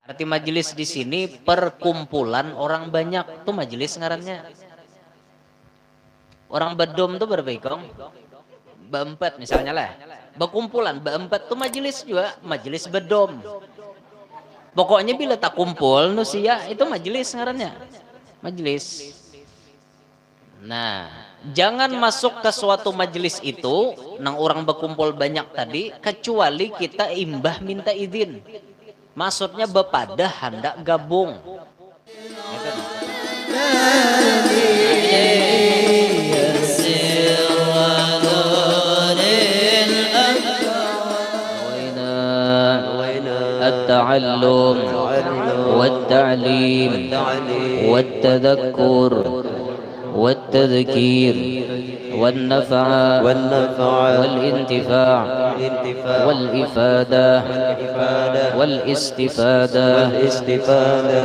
Arti majelis di sini perkumpulan orang banyak, tuh majelis ngarannya. Orang bedom tuh berbekong, beempat misalnya lah. Berkumpulan, beempat tuh majelis juga, majelis bedom. Pokoknya bila tak kumpul nusia itu majelis ngarannya. Majelis. Nah, jangan masuk ke suatu majelis itu, nang orang berkumpul banyak tadi, kecuali kita imbah minta izin. Maksudnya bepada hendak gabung. التعلم والتعليم والتذكر والتذكير والنفع والانتفاع والإفادة والاستفادة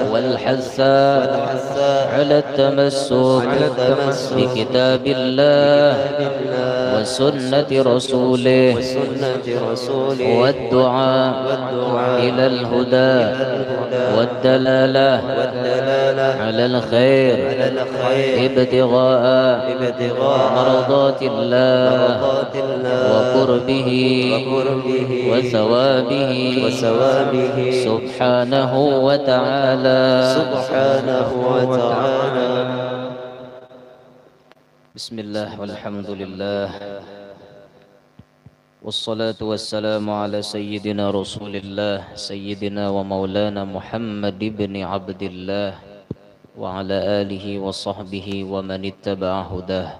والحث على التمسك بكتاب الله وسنة رسوله والدعاء إلى الهدى والدلالة على الخير ابتغاء مرضات الله وقربه وثوابه سبحانه وتعالى. بسم الله والحمد لله والصلاة والسلام على سيدنا رسول الله سيدنا ومولانا محمد بن عبد الله وعلى آله وصحبه ومن اتبع هداه.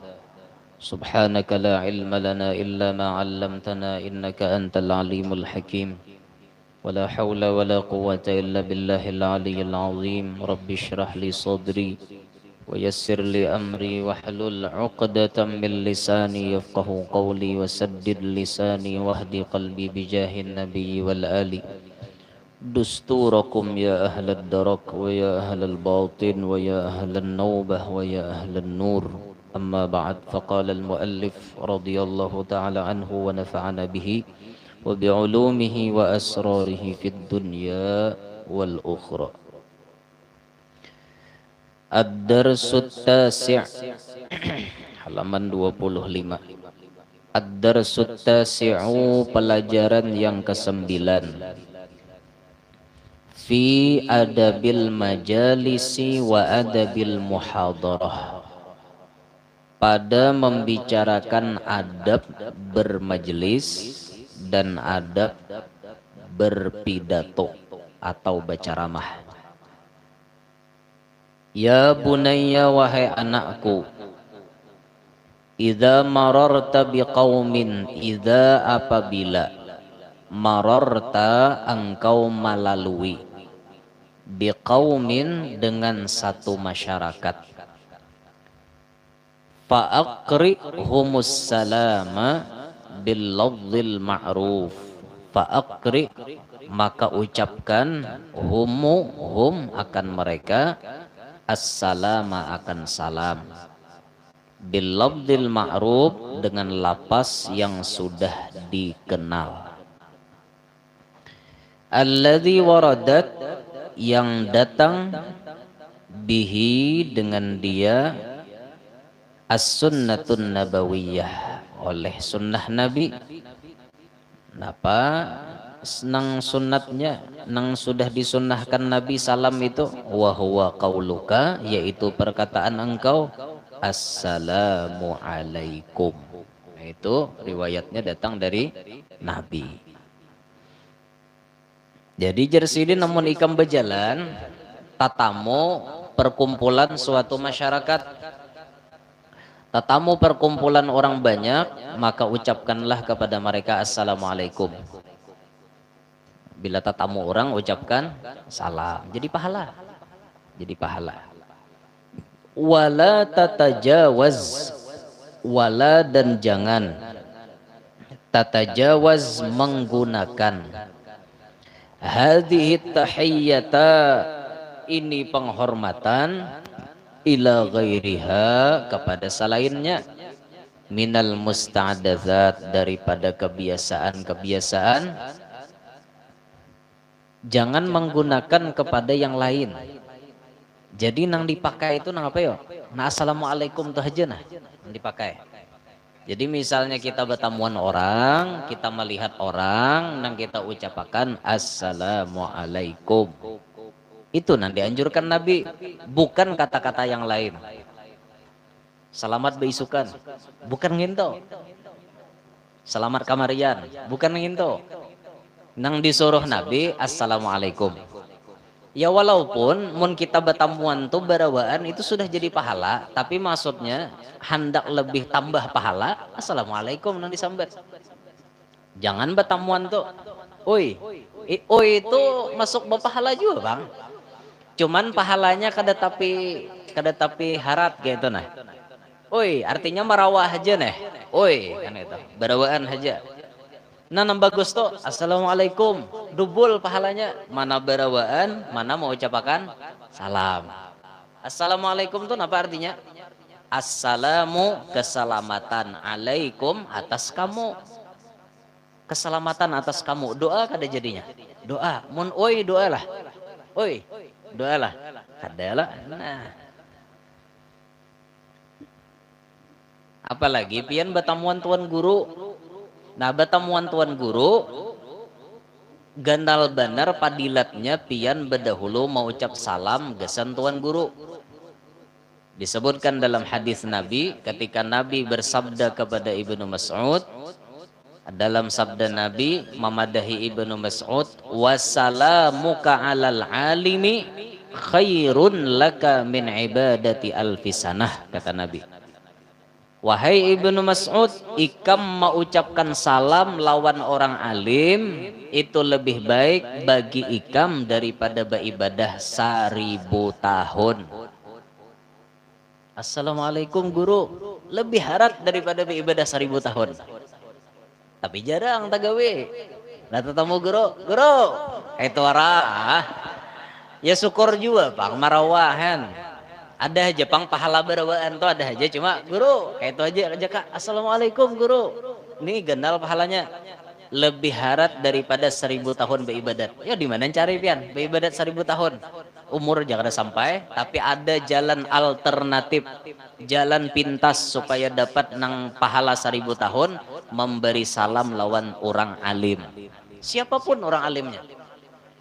سبحانك لا علم لنا إلا ما علمتنا إنك أنت العليم الحكيم ولا حول ولا قوة إلا بالله العلي العظيم. رب اشرح لي صدري ويسر لي أمري واحلل عقدة من لساني يفقه قولي وسدد لساني واهد قلبي بجاه النبي والآل. دستوركم يا أهل الدرك ويا أهل الباطن ويا أهل النوبة ويا أهل النور. أما بعد، فقال المؤلف رضي الله تعالى عنه ونفعنا به وبعلومه وأسراره في الدنيا والأخرى. Ad-Darsut Tasi' halaman 25. Ad-Darsut Tasi'u, pelajaran yang ke-9. Fi adabil majalisi wa adabil muhadarah, pada membicarakan adab bermajelis dan adab berpidato atau berceramah. Ya bunayya, wahai anakku, idza mararta biqaumin, idza apabila mararta engkau melalui, biqaumin dengan satu masyarakat, fa'aqrihumus salama bil lafzil ma'ruf, fa'aqri maka ucapkan hum akan mereka, as-salama akan salam, bil lafzil ma'ruf dengan lapas yang sudah dikenal, alladzi waradat yang datang, bihi dengan dia, as-sunnatun nabawiyah oleh sunnah Nabi. Napa nang sunnatnya, nang sudah disunnahkan Nabi salam itu, wa huwa qauluka, yaitu perkataan engkau, assalamu alaikum. Nah, itu riwayatnya datang dari Nabi. Jadi jersidi namun ikam berjalan, tatamu perkumpulan suatu masyarakat, tatamu perkumpulan orang banyak, maka ucapkanlah kepada mereka assalamualaikum. Bila tatamu orang ucapkan salam, jadi pahala. Jadi pahala. Wala tatajawaz, wala dan jangan, tatajawaz menggunakan, hadhihi tahiyyata ini penghormatan, ila ghairiha kepada selainnya, minal musta'dadzat daripada kebiasaan-kebiasaan, Jangan menggunakan kepada yang lain. Jadi nang dipakai itu nang apa yo? Nah assalamualaikum tuh aja nah nang dipakai. Jadi misalnya kita bertamuan orang, kita melihat orang, nang kita ucapakan assalamualaikum. Itu nang dianjurkan Nabi, bukan kata-kata yang lain. Selamat beisukan, bukan nginto. Selamat kamarian, bukan nginto. Nang disuruh Nabi assalamualaikum. Ya walaupun mun kita bertamuan tuh berawaan itu sudah jadi pahala, tapi maksudnya hendak lebih tambah pahala assalamualaikum nang disambat. Jangan bertamuan tuh oi. Oi itu masuk berpahala juga bang, cuman pahalanya kada tapi harat gitu nah. Oi artinya marawah aja nih. Oi kan itu berawaan aja. Nah, yang bagus tuh assalamualaikum, double pahalanya. Mana berawaan, mana mau ucapakan salam. Assalamualaikum tuh apa artinya? Assalamu keselamatan alaikum atas kamu. Keselamatan atas kamu. Doa kada jadinya. Doa. Mun oi doa lah. Oi doa lah. Kada lah. Nah. Apalagi pian bertamuan tuan guru. Nah, bertamuan tuan guru ganal benar padilatnya pian berdahulu mau ucap salam gesan tuan guru. Disebutkan dalam hadis Nabi ketika Nabi bersabda kepada Ibnu Mas'ud, dalam sabda Nabi memadahi Ibnu Mas'ud, wassalamuka 'alal alimi khairun laka min ibadati alfisanah, kata Nabi. Wahai Ibnu Mas'ud, ikam mengucapkan salam lawan orang alim itu lebih baik bagi ikam daripada beribadah 1000 tahun. Assalamualaikum guru, lebih harat daripada beribadah 1000 tahun. Tapi jarang tagawe. Nah tetamu guru, itu arah. Ya syukur juga bang marawahan. Ada aja pang pahala berawaan tuh ada aja, cuma guru kayak itu aja kak assalamualaikum guru ini gandal pahalanya lebih harat daripada 1000 tahun beribadat. Ya di mana cari pian beribadat 1000 tahun umur jangan sampai, tapi ada jalan alternatif, jalan pintas supaya dapat nang pahala 1000 tahun, memberi salam lawan orang alim siapapun orang alimnya.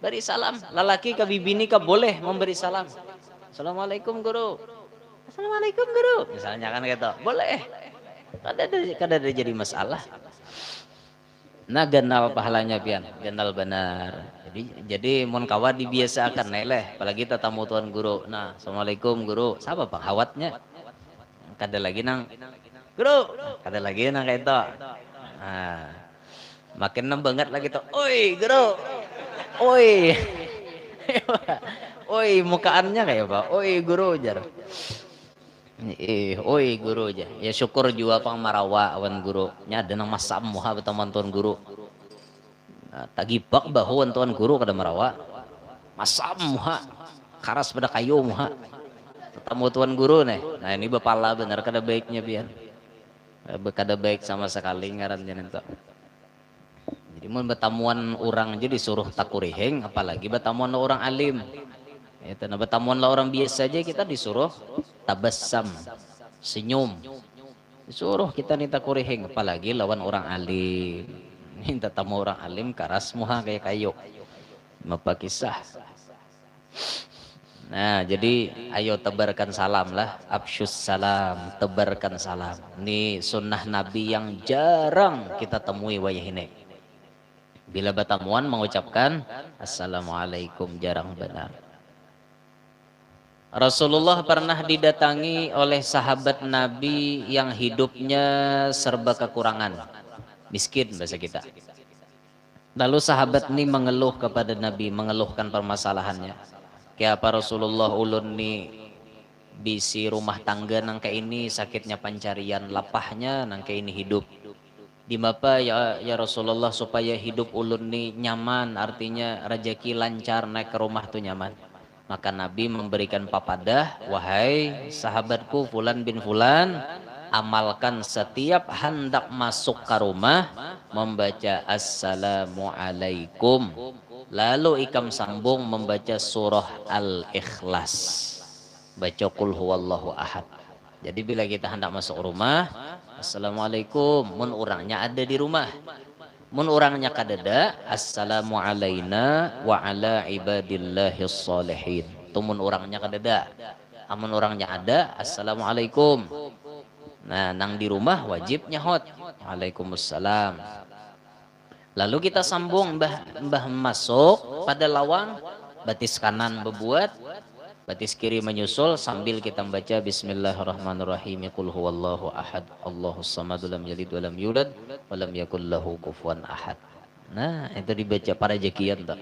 Beri salam lalaki ke bibini ke boleh memberi salam. Assalamualaikum guru. Assalamualaikum guru. Misalnya kan gitu. Boleh. Kada ada jadi masalah. Nah ganal pahalanya pian, ganal benar. Jadi mun kawan dibiasakan neleh, apalagi tetamu tuan guru. Nah, assalamualaikum guru. Siapa bang hawatnya? Kada lagi nang guru. Kada lagi nang kayak itu. Nah, makin banget lagi tuh. Oi guru. Oi. Oi mukaannya kayak apa? Oi guru jar. Oi guru aja. Ya syukur juga pang marawa awan guru. Nya ada nang masam muha berteman tuan guru. Nah, tagibak bahuan tuan guru kada marawa. Masam muha. Karas pada kayu muha. Ketemu tuan guru nih. Nah ini bapala benar kada baiknya pian. Kada baik sama sekali ngarannya itu. Jadi mun bertamuan orang aja disuruh takuriheng, apalagi bertamuan orang alim. Itu nah bertamuan lah orang biasa aja kita disuruh tabassam, senyum. Disuruh kita nita kurihing, apalagi lawan orang alim. Minta tamu orang alim karas muha kayak kayu. Mapakisah. Nah, jadi ayo tebarkan salam lah, absyus salam, tebarkan salam. Ini sunnah Nabi yang jarang kita temui wayah ini. Bila bertamuan mengucapkan assalamualaikum jarang benar. Rasulullah pernah didatangi oleh sahabat Nabi yang hidupnya serba kekurangan, miskin bahasa kita. Lalu sahabat ini mengeluh kepada Nabi, mengeluhkan permasalahannya. Kayak apa Rasulullah ulun ni bisi rumah tangga nang kayak ini sakitnya pencarian lapahnya nang kayak ini hidup. Di apa ya Rasulullah supaya hidup ulun ni nyaman, artinya rezeki lancar naik ke rumah tuh nyaman. Maka Nabi memberikan papadah, wahai sahabatku Fulan bin Fulan, amalkan setiap hendak masuk ke rumah membaca assalamualaikum. Lalu ikam sambung membaca surah Al-Ikhlas. Baca qul huwallahu ahad. Jadi bila kita hendak masuk rumah, assalamualaikum, mun orangnya ada di rumah. Mun orangnya kadada, assalamu alaina wa ala ibadillahis salihin. Itu mun orangnya kadada. Amun orangnya ada, assalamualaikum. Nah, nang di rumah wajib nyahot. Waalaikumsalam. Lalu kita sambung mbah masuk pada lawang, batis kanan bebuat, batis kiri menyusul sambil kita membaca bismillahirrahmanirrahim. Qul huwallahu ahad, Allahus samad, lam yalid walam yulad walam yakul lahu kufuwan ahad. Nah, itu dibaca para jakian tak.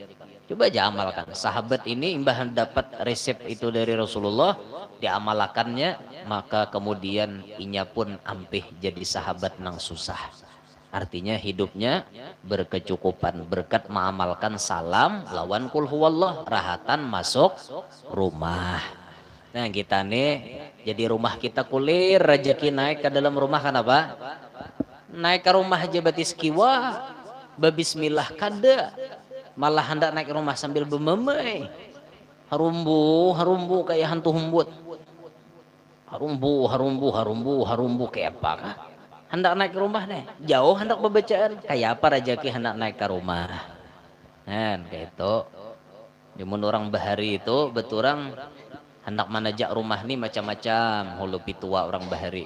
Coba aja amalkan. Sahabat ini imbah dapat resep itu dari Rasulullah, diamalkannya, maka kemudian inya pun ampih jadi sahabat nang susah. Artinya hidupnya berkecukupan berkat mengamalkan salam lawan kul huwallah, rahatan masuk rumah. Nah, kita nih jadi rumah kita kulir, rezeki naik ke dalam rumah kenapa? Naik ke rumah aja batis kiwa, babismillah kada. Malah hendak naik rumah sambil bermemai. Harumbu kayak hantu humbut. Harumbu kayak apa kah? Hendak naik ke rumah nih, jauh hendak pembacaan. Kayak apa rezeki hendak naik ke rumah. Nah, kayak itu. Dimun orang bahari itu beturang hendak menajak rumah nih macam-macam. Hulu pitua orang bahari.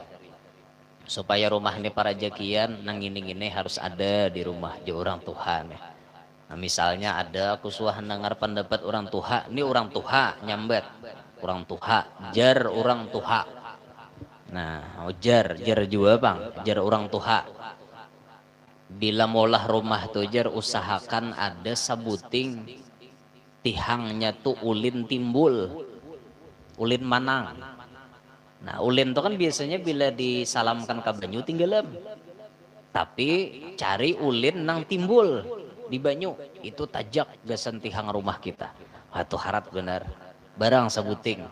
Supaya rumah ini para jakian nang ini harus ada di rumah je orang Tuhan. Nah, misalnya ada aku suah dengar pendapat orang tuha, ini orang tuha nyambet, orang tuha, jar orang tuha. Nah, jar juga bang, jar orang tuha. Bila maulah rumah tuh jar usahakan ada sabuting tihangnya tuh ulin timbul, ulin manang. Nah, ulin tuh kan biasanya bila disalamkan ke banyu tinggalam. Tapi cari ulin nang timbul di banyu, itu tajak gasan tihang rumah kita. Itu harat benar. Barang sabuting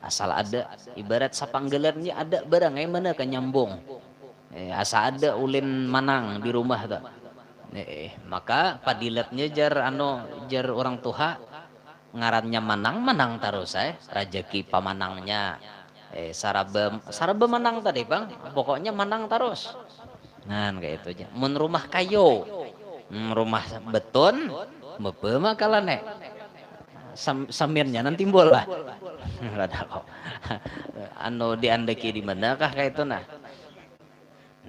asal ada, ibarat sapanggelarnya ada barang yang mana kan nyambung. Asal ada ulin manang di rumah tuh. Maka padilatnya jar orang tuha ngarannya manang terus rajaki pamanangnya. Saraba manang tadi bang, pokoknya manang terus. Nah kayak itu aja. Mun rumah kayu, rumah beton, bepe makalah nek. Samirnya nanti timbul lah. Diandeki di manakah kayak itu nah.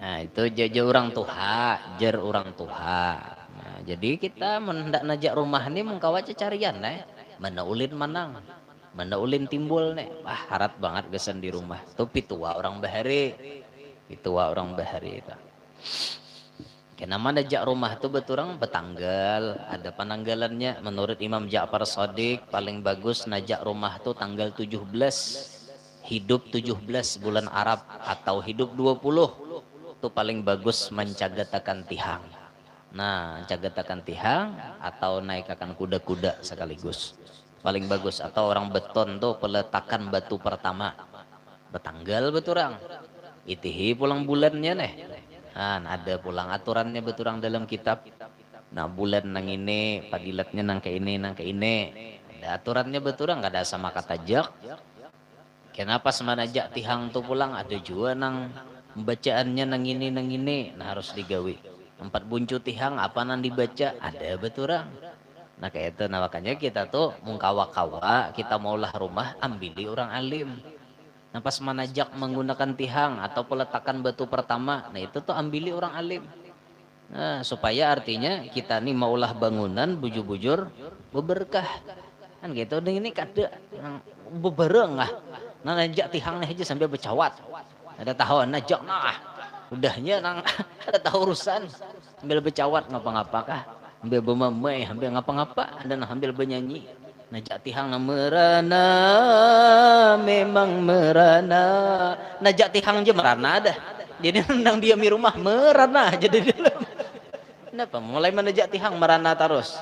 Nah itu jajar orang tuha. Nah, jadi kita mendak najak rumah ini mengkawaca carian mana ulin manang, mana ulin timbul harat banget gesan di rumah. Itu pitua orang bahari itu. Kenapa najak rumah itu beturang betanggal, ada penanggalannya. Menurut Imam Ja'far Shadiq paling bagus najak rumah itu tanggal 17, hidup 17 bulan Arab atau hidup 20. Itu paling bagus mencagatakan tihang. Nah, mencagatakan tihang atau naikakan kuda-kuda sekaligus. Paling bagus. Atau orang beton tuh peletakan batu pertama. Betanggal beturang. Itihi pulang bulannya nih. Nah, ada pulang aturannya beturang dalam kitab. Nah, bulan nang ini, padilatnya nang ke ini. Ada aturannya beturang, nggak ada sama kata jak. Kenapa semanajak tihang tuh pulang? Ada juga nang bacaannya nang ini. Nah, harus digawi. 4 buncu tihang apa nang dibaca? Ada beturang. Nah, kayak itu. Nah, makanya kita tuh mengkawa-kawa, kita maulah rumah ambili orang alim. Nah pas manajak menggunakan tihang atau peletakan batu pertama, nah itu tuh ambili orang alim. Nah supaya artinya kita nih maulah bangunan bujur-bujur beberkah. Kan gitu, dan ini kada bebereng lah. Nah najak tihangnya aja sambil bercawat. Ada tahu najak udahnya nang ada tahu urusan sambil bercawat ngapa-ngapakah. Sambil bermamai, sambil ngapa-ngapa, dan sambil bernyanyi. Najak tihang merana, memang merana. Najak tihang aja merana dah. Jadi nang dia di rumah merana jadi di dalam. Kenapa? Mulai menajak tihang merana terus.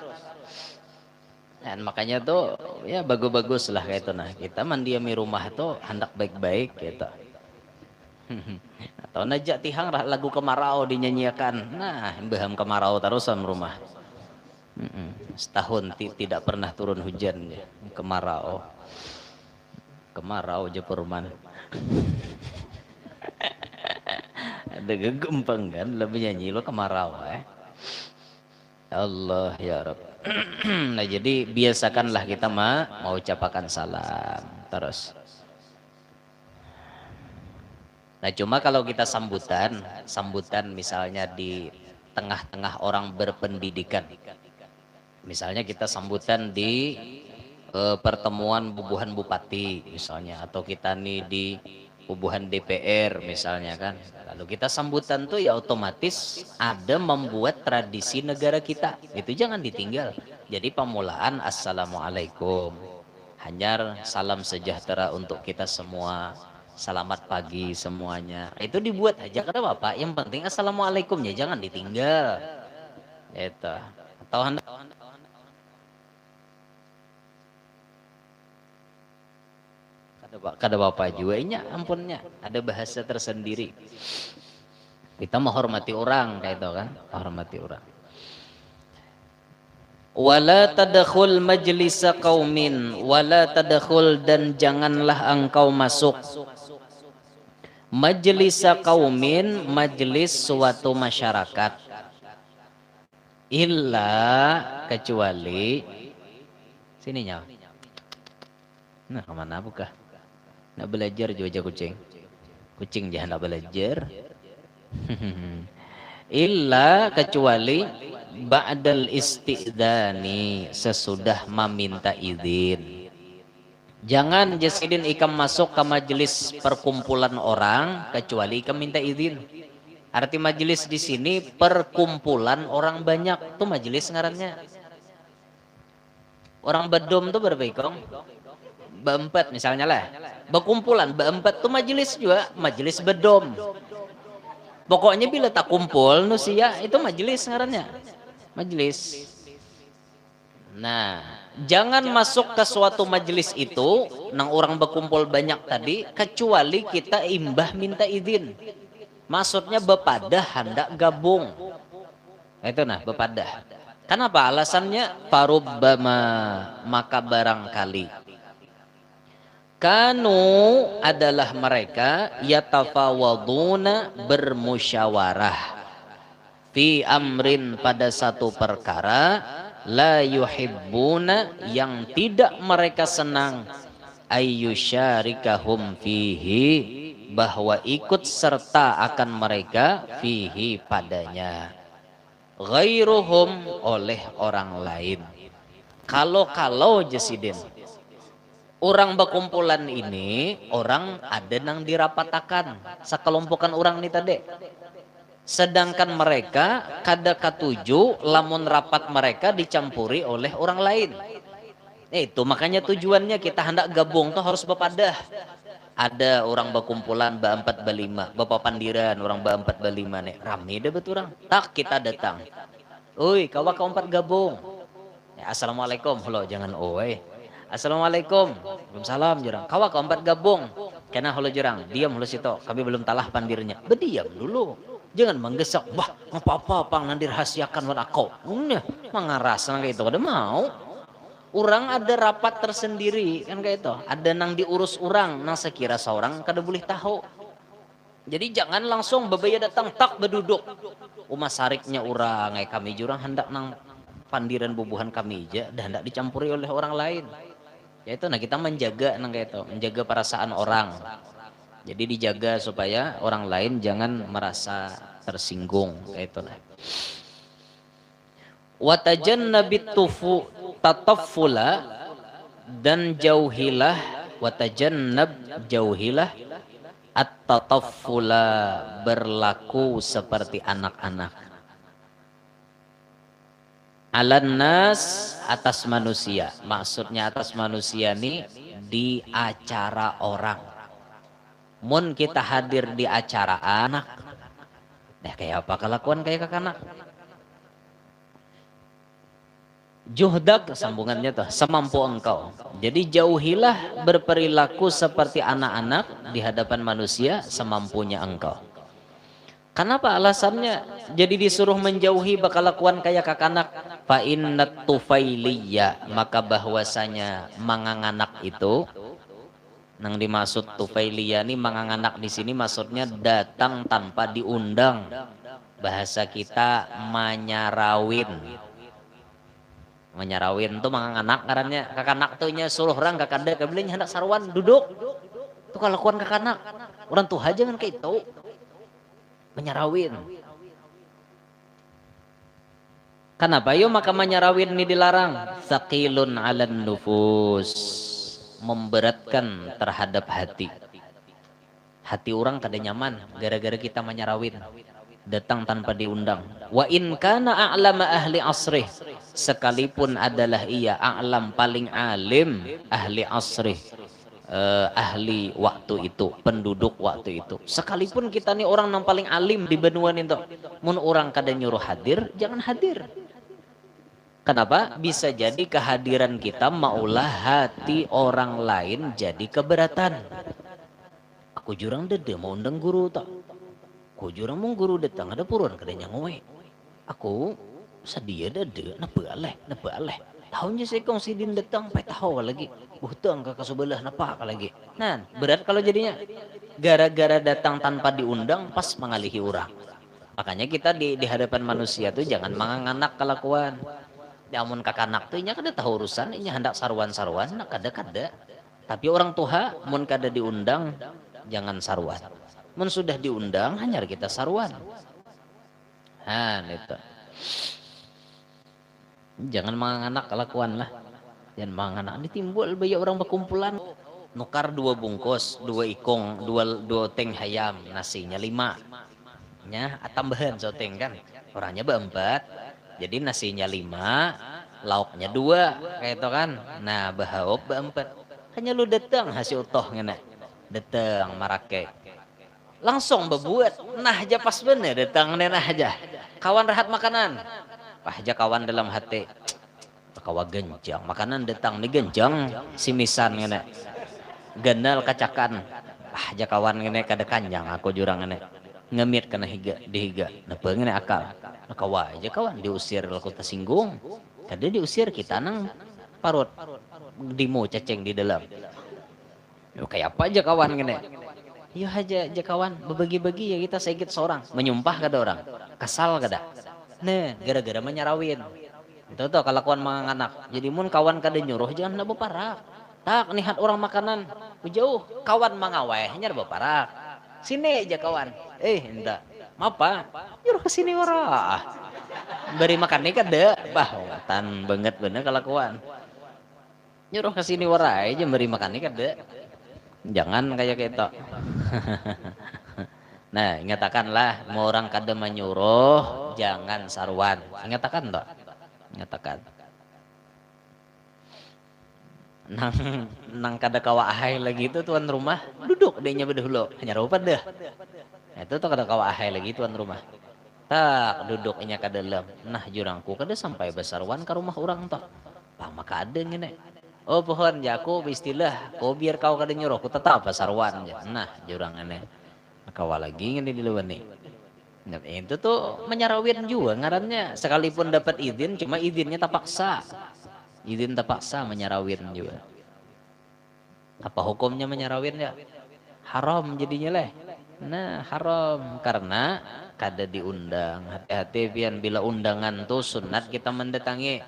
Dan makanya tuh ya bagus-bagus lah kayak itu. Nah kita mendiami rumah tuh hendak baik-baik gitu. Atau najak tihang lagu kemarau dinyanyikan. Nah baham kemarau terusan rumah. Setahun tidak pernah turun hujan ya. Kemarau. Kemarau Jepurman. Ada gegempeng kan lebih nyanyi lo kemarau Allah ya Rabb. Nah jadi biasakanlah kita mau ucapkan salam terus. Nah cuma kalau kita sambutan misalnya di tengah-tengah orang berpendidikan, misalnya kita sambutan di pertemuan bubuhan bupati misalnya, atau kita nih di bubuhan DPR misalnya kan, lalu kita sambutan tuh ya otomatis ada membuat tradisi negara kita, itu jangan ditinggal. Jadi pemulaan assalamualaikum, hanyar salam sejahtera untuk kita semua, selamat pagi semuanya, itu dibuat aja kata bapak, yang penting assalamualaikumnya jangan ditinggal itu. Atau kada bapak juga nya ampunnya ada bahasa tersendiri, kita menghormati orang kayak itu kan, menghormati orang. Wala tadkhul majlisa qaumin, wala tadkhul, dan janganlah engkau masuk majlisa qaumin, majlis suatu masyarakat, illa, kecuali sininya. Nah kemana buka? Nak belajar juga kucing. Kucing jangan nak belajar. Illa, kecuali ba'dal istidani, sesudah meminta izin. Jangan jasidin ikam masuk ke majelis perkumpulan orang kecuali ikam minta izin. Arti majelis di sini perkumpulan orang banyak, tuh majelis ngarannya. Orang bedom tuh berapa ikong? Beempat misalnya lah. Berkumpulan beempat tuh majelis juga, majelis bedom. Pokoknya bila tak kumpul nusia itu majelis ngarannya. Majelis. Nah, jangan masuk ke suatu majelis itu nang orang berkumpul banyak tadi kecuali kita imbah minta izin. Maksudnya bepadah hendak gabung. Itu nah bepadah. Kenapa? Alasannya parubbama, maka barangkali. Kanu adalah mereka yatafawaduna, bermusyawarah, fi amrin, pada satu perkara, la yuhibbuna, yang tidak mereka senang, ayyusyarikahum fihi, bahwa ikut serta akan mereka, fihi, padanya, ghairuhum, oleh orang lain. Kalau jasidin orang berkumpulan ini, orang ada nang dirapatakan, sekelompokan orang nih tadi. Sedangkan mereka kada katuju lamun rapat mereka dicampuri oleh orang lain. Itu makanya tujuannya kita hendak gabung tuh harus bepadah. Ada orang berkumpulan ba-4 ba-5, bapapandiran orang ba-4 ba-5 nih, rame deh betul orang. Tak kita datang. Oi, kawa ka-4 gabung. Ya, assalamualaikum, halo jangan oi. Assalamualaikum, waalaikumsalam jurang. Kawa ka-4 gabung. Kena halo jurang, diam halo situ. Kami belum talah pandirnya. Berdiam dulu. Jangan menggesak. Wah, apa-apa pang nanti rahasiakan wan aku. Mengaras nang kayak itu kada mau. Orang ada rapat tersendiri kan kayak itu. Ada nang diurus orang, nang sekira seorang kada boleh tahu. Jadi jangan langsung bebaya datang tak berduduk. Umah sariknya orang, kayak kami jurang hendak nang pandiran bubuhan kami aja dan hendak dicampuri oleh orang lain. Ya itu nah kita menjaga nang kayak itu, menjaga perasaan orang. Jadi dijaga supaya orang lain jangan merasa tersinggung kayak itu nah. Watajannabit tufu tataffula, dan jauhilah, watajannab, jauhilah, at-tataffula, berlaku seperti anak-anak. Alan nas, atas manusia. Maksudnya atas manusia nih di acara orang. Mun kita hadir di acara anak, nah kayak apa kelakuan kayak kakak-anak? Juhdak, sambungannya tuh, semampu engkau. Jadi jauhilah berperilaku seperti anak-anak di hadapan manusia semampunya engkau. Kenapa alasannya? Jadi disuruh menjauhi bakal lakuan kayak kakanak. Fa innat tufailiyya, maka bahwasanya manganganak itu, nang dimaksud tufailiyya ini manganganak di sini maksudnya datang tanpa diundang. Bahasa kita manyarawin. Manyarawin tuh manganganak ngarannya. Kakanak tuh nya suruh orang kakanda kabelinya hendak sarwan duduk. Tuh kalakuan kakanak. Orang tuh aja kan kayak itu. Menyarawin. Kenapa? Yo maka menyarawin ini dilarang. Saqilun 'alan nufus. Memberatkan terhadap hati. Hati orang kada nyaman gara-gara kita menyarawin. Datang tanpa diundang. Wa in kana a'lama ahli asrih. Sekalipun adalah ia a'lam paling alim ahli asrih. Ahli waktu itu, penduduk waktu itu. Sekalipun kita nih orang yang paling alim di benua itu, mun orang kada nyuruh hadir, jangan hadir. Kenapa? Bisa jadi kehadiran kita maulah hati orang lain jadi keberatan. Aku jurang dede mau undang guru tak. Aku jurang mau guru datang ada puruan kada nyangowe. Aku sedia dede napa aleh. Tahunnya saya kong sidin datang pai tahu lagi. Hutang ke sebelah napa lagi. Nah, berat kalau jadinya. Gara-gara datang tanpa diundang pas mengalihi orang. Makanya kita di hadapan manusia tuh jangan manganak kelakuan. Amun kakanak tuh nya kada tahu urusan, nya hendak sarwan-sarwan nak kada. Tapi orang tua mun kada diundang jangan sarwan. Mun sudah diundang hanya kita sarwan. Itu. Jangan manganak kelakuan lah. Jangan manganak. Ini timbul banyak orang berkumpulan. Nukar 2 bungkus, 2 ikong, 2 teng hayam, nasinya 5. Nya tambahan soteng kan. Orangnya 4. Jadi nasinya 5, lauknya 2, kayak itu kan. Nah, bahaup 4. Hanya lu datang hasil utoh ngena. Datang marake. Langsung berbuat. Nah aja pas bener datang nah aja. Kawan rehat makanan. Aja kawan dalam hati. Kawa genjang. Makanan datang nih genjang. Simisan ngene. Genal kacakan. Aja kawan ngene kada kanjang. Aku jurang ngene. Ngemit kena dihiga. Napa ngene akal. Kawa aja kawan. Diusir laku tersinggung. Kada diusir kita nang parut. Dimo ceceng di dalam. Kayak apa aja kawan ngene. Iya aja kawan. Berbagi-bagi ya kita sedikit seorang. Menyumpah kada orang. Kasal kada. Nah, gara-gara menyarawin. Itu tuh kelakuan manganak. Jadi mun kawan kada nyuruh jangan nak beparak. Tak nihat orang makanan jauh. Kawan mangawai hanya beparak. Sini aja kawan. Enggak. Apa? Nyuruh ke sini ora. Beri makan nih kada. Bahwatan banget bener kelakuan. Nyuruh ke sini ora aja beri makan nih kada. Jangan kayak gitu. Nah, ingatakanlah mau orang kada menyuruh jangan sarwan. Ingatakan toh. Ingatakan. Nang kada kawa ahai lagi itu tuan rumah duduk dehnya bedahulu. Hanya rupa deh. Itu tuh kada kawa ahai lagi tuan rumah. Tak duduknya kada dalam. Nah, jurangku kada sampai besarwan ke rumah orang toh. Maka ada ngene. Oh pohon jaku istilah. Oh biar kau kada nyuruh ku tetap besarwan. Nah, jurang ngene. Kawa lagi ini di luar nih. Nah, itu tuh menyarawin juga ngarannya. Sekalipun dapat izin, cuma izinnya tak paksa. Izin tak paksa menyarawin juga. Apa hukumnya menyarawin ya? Haram jadinya leh. Nah haram karena kada diundang. Hati-hati pian bila undangan tuh sunat kita mendatangi.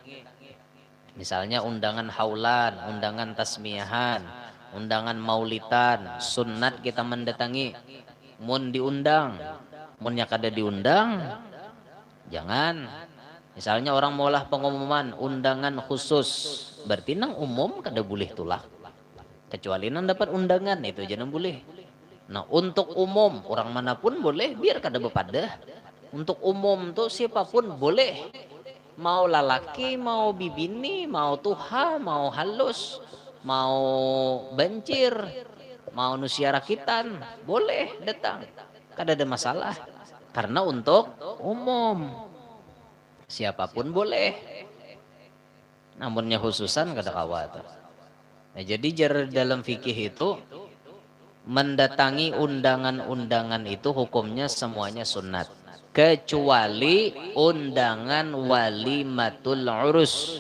Misalnya undangan haulan, undangan tasmiyahan, undangan maulitan, sunat kita mendatangi. Mun diundang, munnya kada diundang, jangan. Misalnya orang maulah pengumuman undangan khusus, berarti nang umum kada boleh tulak. Kecuali nang dapat undangan itu jangan boleh. Nah untuk umum orang manapun boleh, biar kada bepadah. Untuk umum tuh siapapun boleh. Mau lalaki, mau bibini, mau tuha, mau halus, mau bancir, mau nusia rakitan, boleh datang. Kada ada masalah. Karena untuk umum. Siapapun boleh. Namunnya khususan kada khawatir. Nah, jadi dalam fikih itu mendatangi undangan-undangan itu hukumnya semuanya sunat. Kecuali undangan walimatul urus,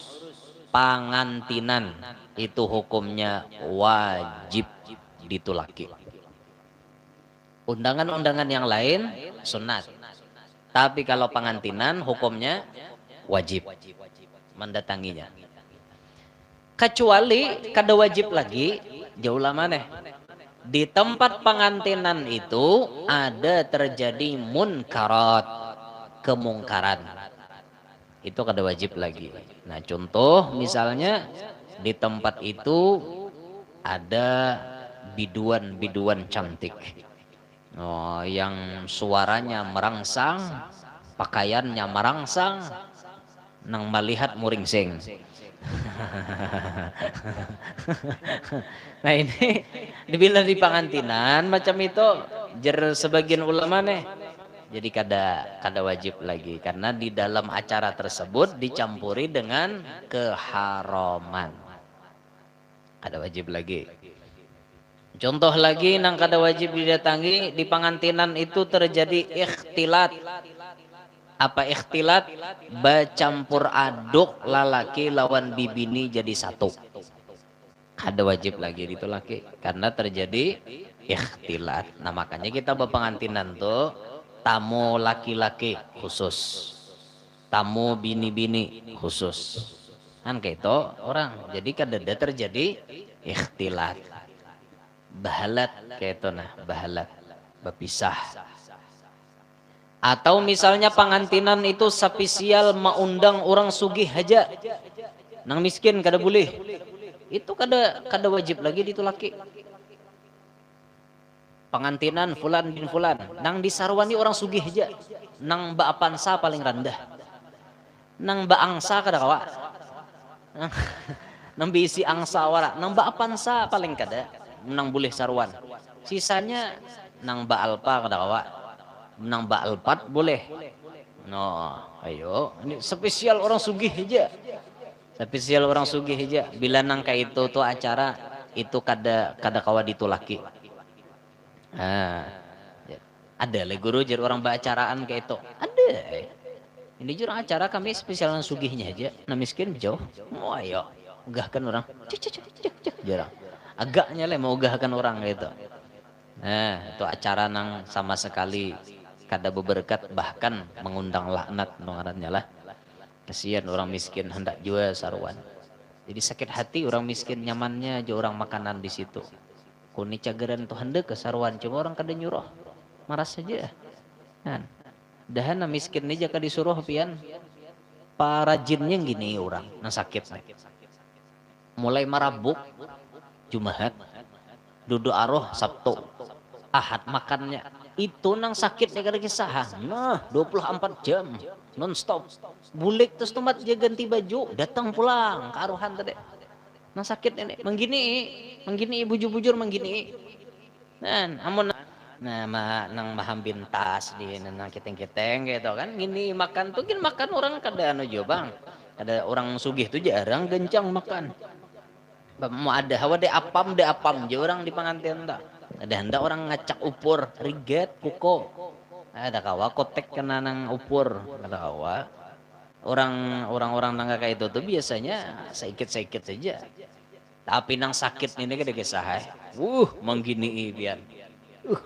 pangantinan, itu hukumnya wajib ditulaki. Undangan-undangan yang lain sunat. Tapi kalau pangantinan hukumnya wajib mendatanginya. Kecuali kada wajib lagi, jauh lama nih. Di tempat pengantinan itu ada terjadi munkarat, kemungkaran. Itu kada wajib lagi. Nah, contoh misalnya di tempat itu ada biduan-biduan cantik. Oh, yang suaranya merangsang, pakaiannya merangsang, nang melihat muringsing. Nah ini dibilang di pengantinan macam itu, jer sebagian ulama nih. Jadi kada wajib lagi karena di dalam acara tersebut dicampuri dengan keharaman. Kada wajib lagi. Contoh lagi nang kada wajib didatangi di pengantinan itu terjadi ikhtilat. Apa ikhtilat? Bercampur aduk lalaki lawan bibini jadi satu. Kada wajib lagi ditulaki karena terjadi ikhtilat. Nah makanya kita berpengantinan tuh tamu laki-laki khusus, tamu bini-bini khusus. Kan kayak itu orang. Jadi kada terjadi ikhtilat. Bahalat kayak itu nah, bahalat berpisah. Atau misalnya pengantinan itu spesial mengundang orang sugih aja, nang miskin kada boleh. Itu kada wajib lagi ditulaki. Pengantinan fulan bin fulan, nang disarwani orang sugih aja, nang baapansa paling rendah, nang baangsa kada kawa, nang biisi angsa wara, nang baapansa paling kada, nang boleh sarwan. Sisanya nang baalpa kada kawa. Menang baalpat boleh. No, ayo, ini spesial orang sugih aja. Spesial orang sugih aja. Bila nang kayak itu tuh acara itu kada kawa ditulaki. Nah, ada le guru jadi orang baacaraan kayak itu. Ada. Ini jurang acara kami spesial orang sugihnya aja. Nah miskin jauh. Oh ayo, ugahkan orang. Jarang. Agaknya le mau ugahkan orang gitu. Nah, itu acara nang sama sekali kada berberkat, bahkan mengundang laknat ngarannya lah. Kasihan orang miskin hendak jual sarwan. Jadi sakit hati orang miskin nyamannya aja orang makanan di situ. Kuni cagaran tuh hendak ke sarwan cuma orang kada nyuruh. Marah saja. Kan. Dahan miskin ini jaka disuruh pian. Para jinnya gini orang nang sakit. Mulai marabuk Jumat, duduk aroh Sabtu, Ahad makannya. Itu nang sakit ya kada kisah. Nah, 24 jam non-stop. Bulik terus tempat dia ganti baju, datang pulang ke aruhan tadi. Nang sakit ini, menggini bujur-bujur menggini. Amun nang mahambin tas di nang keteng-keteng gitu kan. Gini makan tuh gini makan orang kada anu jo bang. Ada orang sugih tuh jarang gencang makan. Mau ada hawa de apam je orang di pengantin tak. Ada hendak orang ngacak upur, riget, kuko. Ada kawa kotek kena nang upur, ada kawa. Orang nang kayak itu tuh biasanya sedikit saja. Tapi nang sakit ini kada kisah. Menggini biar.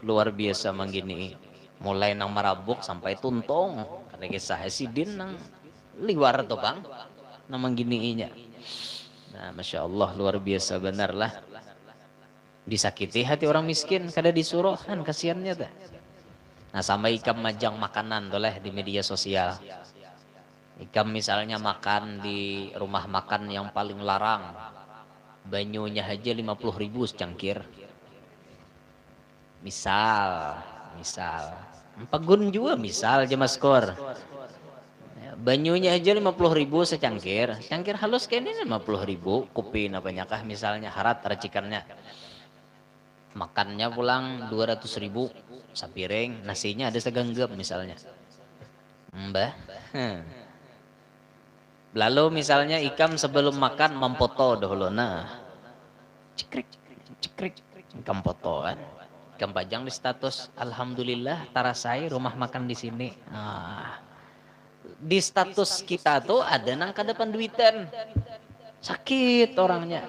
Luar biasa menggini. Mulai nang marabuk sampai tuntong. Kada kisah sidin nang liwar tuh bang. Nang mengginiinya. Nah, Masya Allah luar biasa benar lah. Disakiti hati orang miskin kada disuruh kan kasihannya dah. Nah sama ikam majang makanan toleh di media sosial. Ikam misalnya makan di rumah makan yang paling larang, banyunya aja 50.000 secangkir. Misal Pagun juga misal aja maskor. Banyunya aja 50.000 secangkir. Cangkir halus kayak ini 50.000. Kopi apanya kah misalnya harat racikannya. Makannya pulang 200.000 sapiring, nasinya ada segenggam misalnya. Mbah. Lalu misalnya ikam sebelum makan memfoto dahulu. Nah. Cikrik. Ikam foto kan. Kempajang di status, alhamdulillah tarasai rumah makan di sini. Nah, di status kita tuh ada nang kadapan duitan. Sakit orangnya.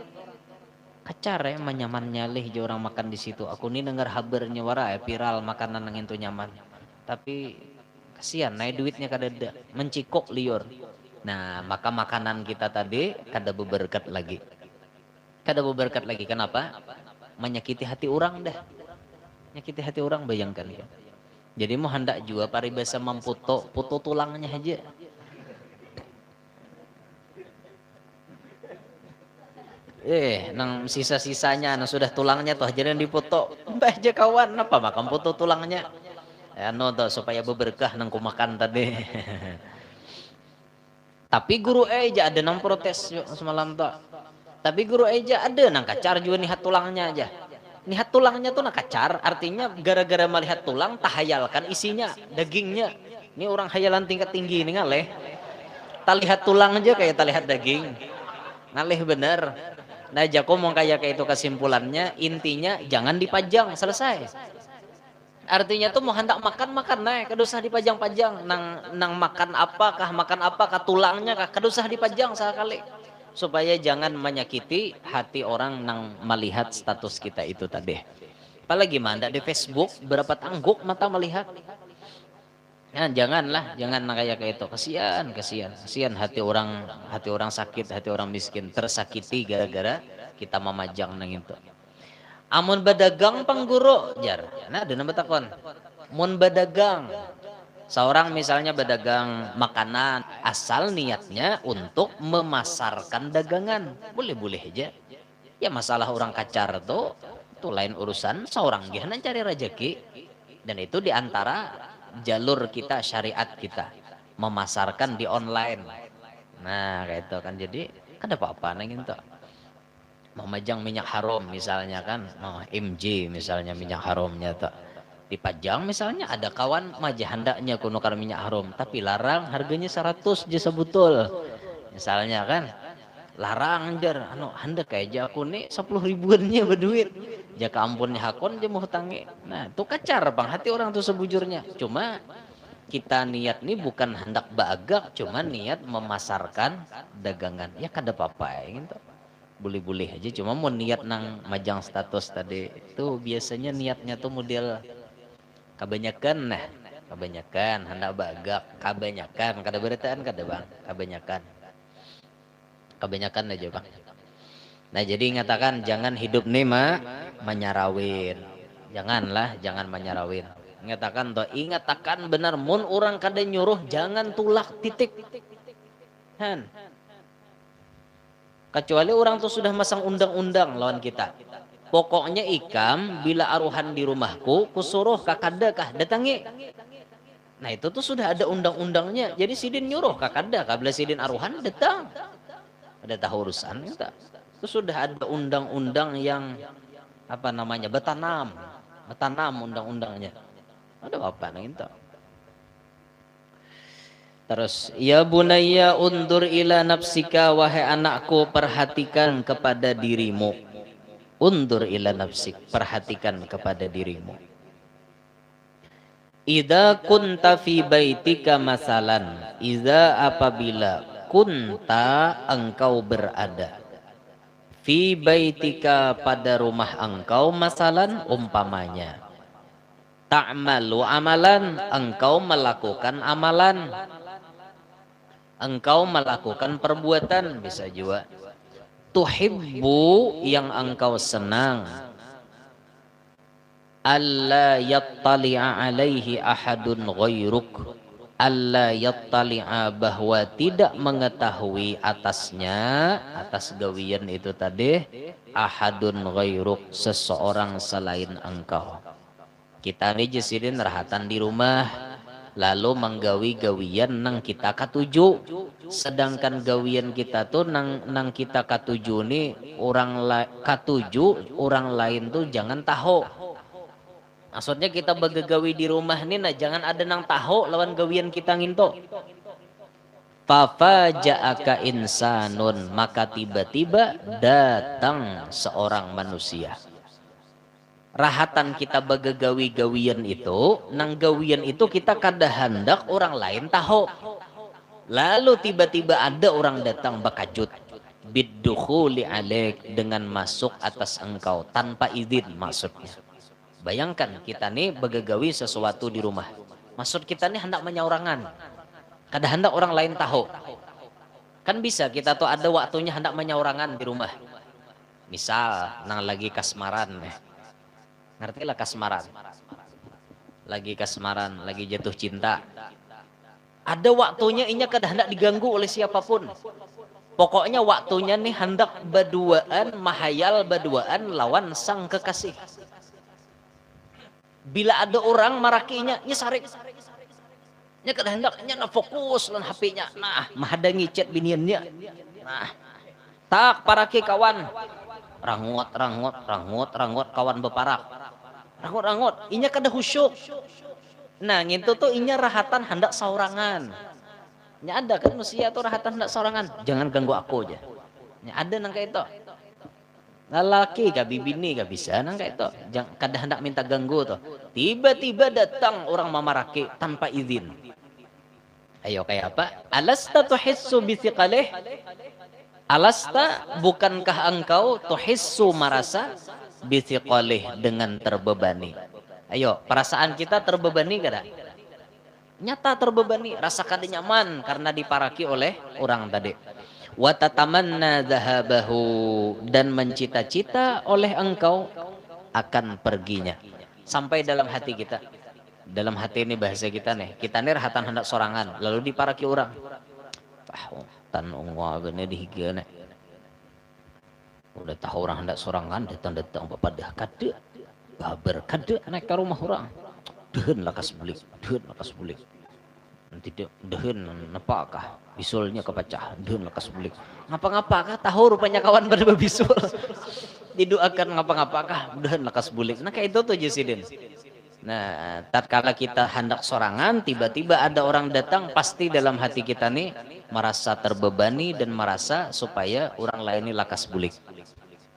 Kacar ya menyaman nyalih je orang makan di situ. Aku nih dengar habernya wara ya viral makanan yang itu nyaman. Tapi kasihan naik duitnya kadada mencikok liur. Nah, maka makanan kita tadi kada beberkat lagi. Kada beberkat lagi kenapa? Menyakiti hati orang dah. Menyakiti hati orang bayangkan ya. Jadi mau hendak juga paribasa mamputo puto tulangnya aja. Nang sisa-sisanya, nang sudah tulangnya tuh jadi dipoto. Mbah aja kawan, apa makan foto tulangnya? No tuh supaya berberkah nang kumakan tadi. Tapi guru aja ada nang protes semalam tuh. Tapi guru aja ada nang kacar juga nihat tulangnya aja. Nihat tulangnya tuh nang kacar, artinya gara-gara melihat tulang tahayalkan isinya, dagingnya. Ini orang hayalan tingkat tinggi ini ngaleh. Tak lihat tulang aja kayak tak lihat daging. Ngaleh bener. Nah, Jako mau kayak itu kesimpulannya, intinya jangan dipajang, selesai. Artinya tuh mau hendak makan naik, kada usah dipajang-pajang. Nang makan apakah tulangnya kah, kada usah dipajang sekali. Supaya jangan menyakiti hati orang nang melihat status kita itu tadi. Apalagi manda di Facebook berapa tangguk mata melihat. Nah, jangan kayak itu. Kasihan hati orang sakit, hati orang miskin tersakiti gara-gara kita memajang nang itu. Amun badagang pangguru jar. Nah, ada nama takon. Mun badagang seorang misalnya berdagang makanan, asal niatnya untuk memasarkan dagangan, boleh-boleh aja. Ya masalah orang kacar tuh lain urusan, seorang gihana cari rezeki. Dan itu diantara jalur kita, syariat kita, memasarkan di online. Nah kayak itu kan, jadi kan ada apa-apa nang itu. Memajang minyak haram misalnya kan, MJ misalnya minyak haramnya tuh dipajang misalnya, ada kawan majah hendaknya kunukar minyak haram tapi larang harganya 100 je sebutul misalnya kan, larang jar hendak kayak aku nih 10 ribuannya berduit jaka ampunnya hakon je mau hutangi. Nah itu kacar bang hati orang tuh sebujurnya. Cuma kita niat nih bukan hendak bagak, cuma niat memasarkan dagangan, ya kada apa-apa ya gitu, boleh-boleh aja. Cuma mau niat nang majang status tadi itu biasanya niatnya tuh model kebanyakan, kebanyakan hendak bagak, kebanyakan kada beritaan kada bang, kebanyakan aja bang. Nah jadi ngatakan jangan hidup nih menyarawin, jangan menyarawin. Ngatakan toh ingatakan benar mun orang kada nyuruh jangan tulak titik. Han. Kecuali orang tuh sudah masang undang-undang lawan kita. Pokoknya ikam bila aruhan di rumahku kusuruh kakada kah datangi. Nah itu tuh sudah ada undang-undangnya. Jadi sidin nyuruh kakada kah bila sidin aruhan datang. Ada tahu urusan kita. Itu sudah ada undang-undang yang apa namanya betanam undang-undangnya. Ada apa nang itu. Terus ya bunayya undur ila nafsika, wahai anakku perhatikan kepada dirimu. Undur ila nafsik, perhatikan kepada dirimu. Idza kunta fi baitika masalan, idza apabila kunta engkau berada fi baitika pada rumah engkau masalan umpamanya, ta'malu amalan engkau melakukan amalan, engkau melakukan perbuatan, bisa juga tuhibbu yang engkau senang, alla yattali'a alaihi ahadun ghairuk, alla yattali'a bahwa tidak mengetahui atasnya, atas gawian itu tadi, ahadun ghairuk seseorang selain engkau. Kita ini jesidin rahatan di rumah lalu menggawi gawian nang kita katuju, sedangkan gawian kita tuh nang kita katuju nih katuju orang lain tuh jangan tahu. Maksudnya kita bagagawi di rumah nih, nah jangan ada nang tahu lawan gawian kita nginto. Fafaja'aka insanun, maka tiba-tiba datang seorang manusia. rahatan kita bagagawi-gawian itu, nang gawian itu kita kada hendak orang lain tahu. Lalu tiba-tiba ada orang datang bakajut biddukhuli alaik, dengan masuk atas engkau tanpa izin maksudnya. Bayangkan kita nih bagagawi sesuatu di rumah. Maksud kita nih hendak menyaurangan. Kada hendak orang lain tahu. Kan bisa kita tuh ada waktunya hendak menyaurangan di rumah. Misal nang lagi kasmaran. Ngerti lah kasmaran. Lagi kasmaran, lagi jatuh cinta. Ada waktunya inya kada hendak diganggu oleh siapapun. Pokoknya waktunya nih hendak berduaan, mahayal berduaan lawan sang kekasih. Bila ada orang marakinya, nya sarik. Nya kada hendak, nya na fokus lan HP-nya. Nah, mahadangi chat biniannya. Nah, tak paraki kawan. Rangut kawan beparak. Rangut, inya kada khusyuk. Nah, ngintu tuh inya rahatan hendak saurangan. Nya ada kan manusia tuh rahatan hendak saurangan. Jangan ganggu aku aja. Nya ada nang kayak itu. Lalaki gak bibini gak bisa nang kayak itu. Jangan kada hendak minta ganggu tuh. Tiba-tiba datang orang mamaraki tanpa izin. Ayo kayak apa? Alasta tuhissu bithiqalih? Alasta, bukankah engkau tuhissu merasa bithiqalih, dengan terbebani? Ayo, perasaan kita terbebani kada? Nyata terbebani, rasa kada nyaman karena diparaki oleh orang tadi. Wa tatamanna dhahabahu, dan mencita-cita oleh engkau akan perginya. Sampai dalam hati kita. Dalam hati ini bahasa kita nih. Kita nih rahatan hendak sorangan, lalu diparaki orang. Tan ungwa bener dihigana. Udah tahu orang hendak sorangan, datang-datang papadah kada. Babar kada naik ke rumah orang. Dehen lakas bulik. Nanti dehen napakah bisulnya kepecah. Dehen lakas bulik. Ngapa-ngapakah tahu rupanya kawan berbisul. Didoakan ngapa-ngapakah dehen lakas bulik. Nah kayak itu tuh Jasidin. Nah, tatkala kita hendak sorangan, tiba-tiba ada orang datang, pasti dalam hati kita nih merasa terbebani dan merasa supaya orang lain ini lakas bulik.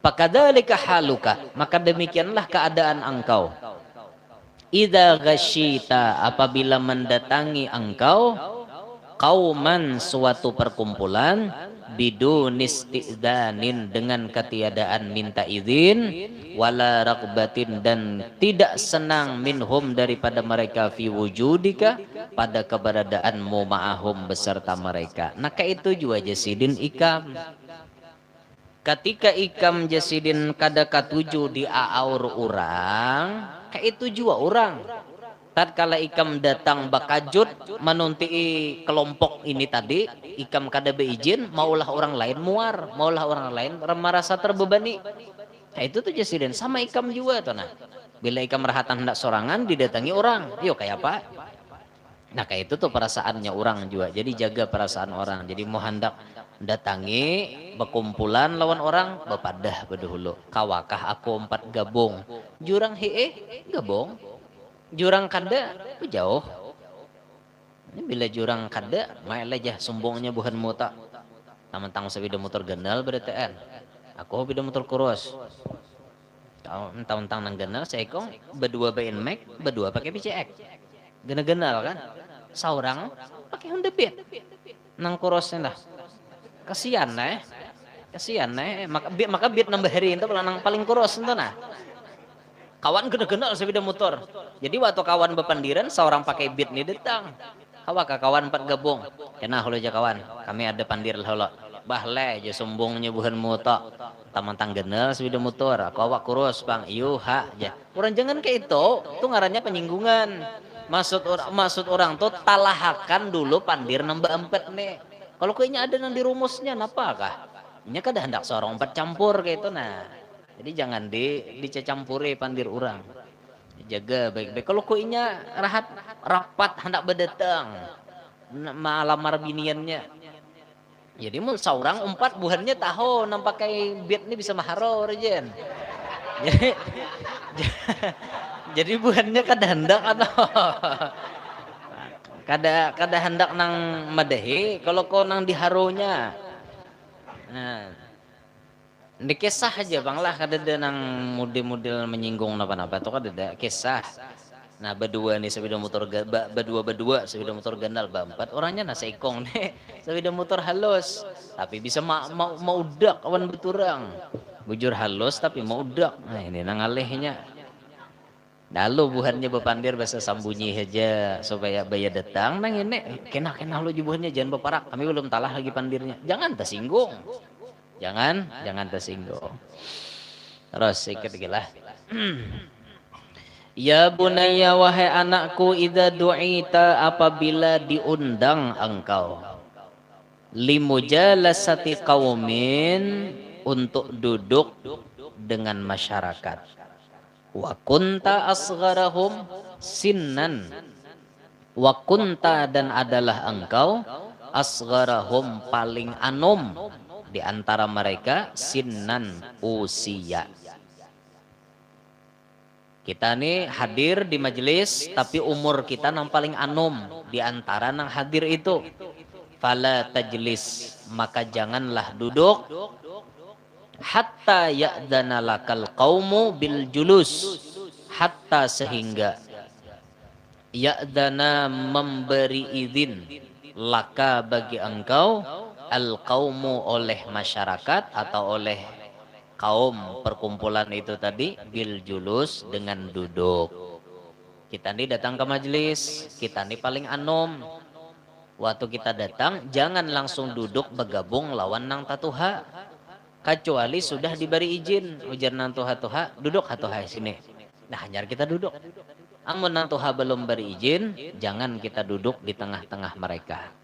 Fakadzalika haluka, maka demikianlah keadaan engkau. Idza ghasyita, apabila mendatangi engkau qauman, suatu perkumpulan, bidun isti'danin, dengan ketiadaan minta izin, wala raqbatin, dan tidak senang, minhum, daripada mereka, fi wujudika, pada keberadaanmu, ma'ahum, beserta mereka. Nah kayak itu juga Jasidin ikam. Ketika ikam Jasidin kada katuju di aaur orang, kayak itu juga orang. Tatkala ikam datang bakajut menunti kelompok ini tadi, ikam kada beizin, maulah orang lain muar, maulah orang lain merasa terbebani. Nah itu tuh Jasidin, sama ikam juga tuh. Nah, bila ikam rahatan hendak sorangan didatangi orang, yuk kayak apa? Nah kayak itu tuh perasaannya orang juga. Jadi jaga perasaan orang. Jadi mau hendak datangi berkumpulan lawan orang, bepadah bedahulu. Kawakah aku 4 gabung, jurang gabung. Jurang kada jauh. Ini bila jurang kada, main aja sumbongnya bukan muta. Taman-tang sepeda motor ganal berarti. Aku sepeda motor kurus. Tahun-tahun nang ganal saya kong berdua bain Mac, berdua pakai PCX. Ganal kan? Saurang pakai Honda Beat. Nang kurusnya dah. Kasihan maka Beat nambah hari itu nang paling kurus itu nah. Kawan gena-gena sepeda motor. Jadi waktu kawan bepandiran seorang pakai Beat nih datang. Kawan 4 gabung. Kena halo aja kawan. Kami ada pandir halo. Bahle aja sombongnya bukan motor. Taman genel sepeda motor. Aku awak kurus bang. Iyo ha aja. Orang jangan kayak itu. Itu ngarannya penyinggungan. Maksud orang tuh talahakan dulu pandir nambah 4 nih. Kalau kayaknya ada nang dirumusnya, napakah? Ini kan hendak seorang 4 campur kayak itu nah. Jadi jangan dicampuri pandir orang. Jaga baik-baik. Kalau kuinya rapat hendak berdatang malamar biniannya. Jadi mau seorang 4 buhannya tahu nampakai Beat ini bisa maharo rejen. Jadi buhannya kada hendak atau kada hendak nang madahi kalau kau nang diharunya. Nah, Di kisah aja bang lah kadada nang model-model menyinggung napa-napa tuh kadada kisah. Nah berdua nih sepeda motor berdua sepeda motor gandal bampat orangnya nasa ikong nih sepeda motor halus tapi bisa mau udak awan beturang bujur halus tapi mau udak. Nah ini nang alehnya. Lalu buhannya bepandir bahasa sambunyi aja supaya bayar datang nang ini kena lu jubuhannya jangan beparak kami belum talah lagi pandirnya jangan tersinggung. Jangan tersinggung. Terus ikut gila. Ya bunayya wahai anakku idza du'ita apabila diundang engkau limujalasati qaumin untuk duduk dengan masyarakat. Wa kunta asgharahum sinnan. Wa kunta dan adalah engkau asgharahum paling anum di antara mereka sinnan usia. Kita nih hadir di majelis tapi umur kita yang paling anum di antara yang hadir itu. Fala tajlis maka janganlah duduk hatta ya'dana lakal qaumu bil julus hatta sehingga ya'dana memberi izin laka bagi engkau al qaumu oleh masyarakat atau oleh kaum perkumpulan itu tadi bil julus dengan duduk. Kita nih datang ke majelis, kita nih paling anom. Waktu kita datang jangan langsung duduk bergabung lawan nang tatuha. Kecuali sudah diberi izin ujar nang tuha duduk hatuha sini. Nah hanyar kita duduk. Amun nang tuha belum beri izin, jangan kita duduk di tengah-tengah mereka.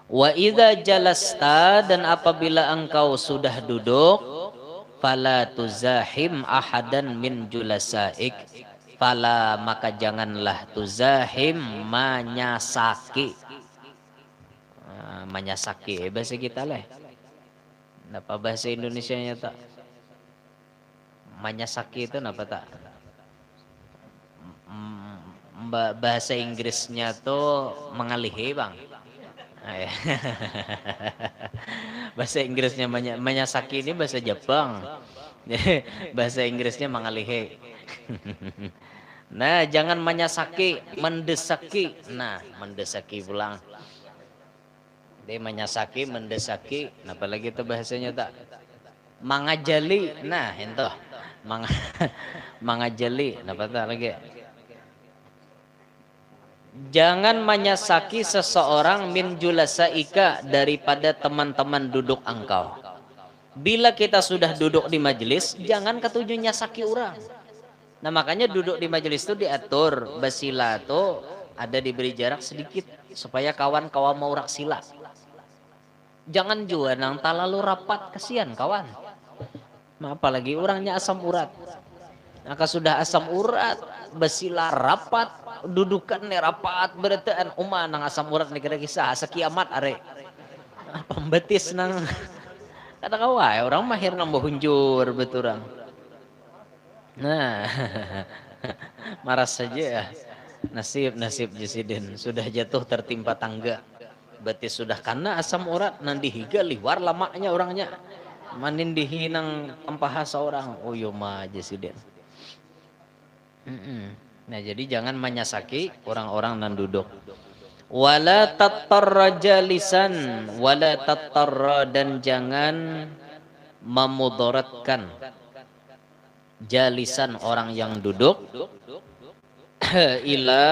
Wa idza jalasta dan apabila engkau sudah duduk fala tuzahim ahadan min julasaik fala maka janganlah tuzahim manyasaki. Manyasaki bahasa kita lah. Napa bahasa Indonesianya tak? Manyasaki itu napa tak? Bahasa Inggrisnya tuh mengalihi bang. Bahasa Inggrisnya manyasaki ini bahasa Jepang. Bahasa Inggrisnya mengalihi. Nah jangan manyasaki, mendesaki. Nah mendesaki pulang. Dia manyasaki, mendesaki. Apalagi itu bahasanya tak? Mangajali. Nah itu. Mangajali. Apa tak lagi? Jangan menyasaki seseorang min julasaika daripada teman-teman duduk engkau. Bila kita sudah duduk di majelis, jangan ketujuh nyasaki orang. Nah makanya duduk di majelis itu diatur. Basila itu ada diberi jarak sedikit supaya kawan-kawan mau rak sila. Jangan juga nang terlalu rapat, kasihan kawan. Nah, apalagi orangnya asam urat. Maka sudah asam urat, basila rapat, dudukan rapat beretaan nang asam urat ni kira kisah sekiamat are pembetis nang kata kawai orang mahir nang bahunjur beturang. Nah marah saja ya. Nasib Jesiden sudah jatuh tertimpa tangga. Betis sudah kena asam urat nang dihiga liwar lamanya orangnya manin dihinang empaha seorang uyuma Jesiden. Nah jadi jangan menyasaki orang-orang yang duduk. Wala tatarra jalisan, wala tatarra dan jangan memudaratkan jalisan orang yang duduk ila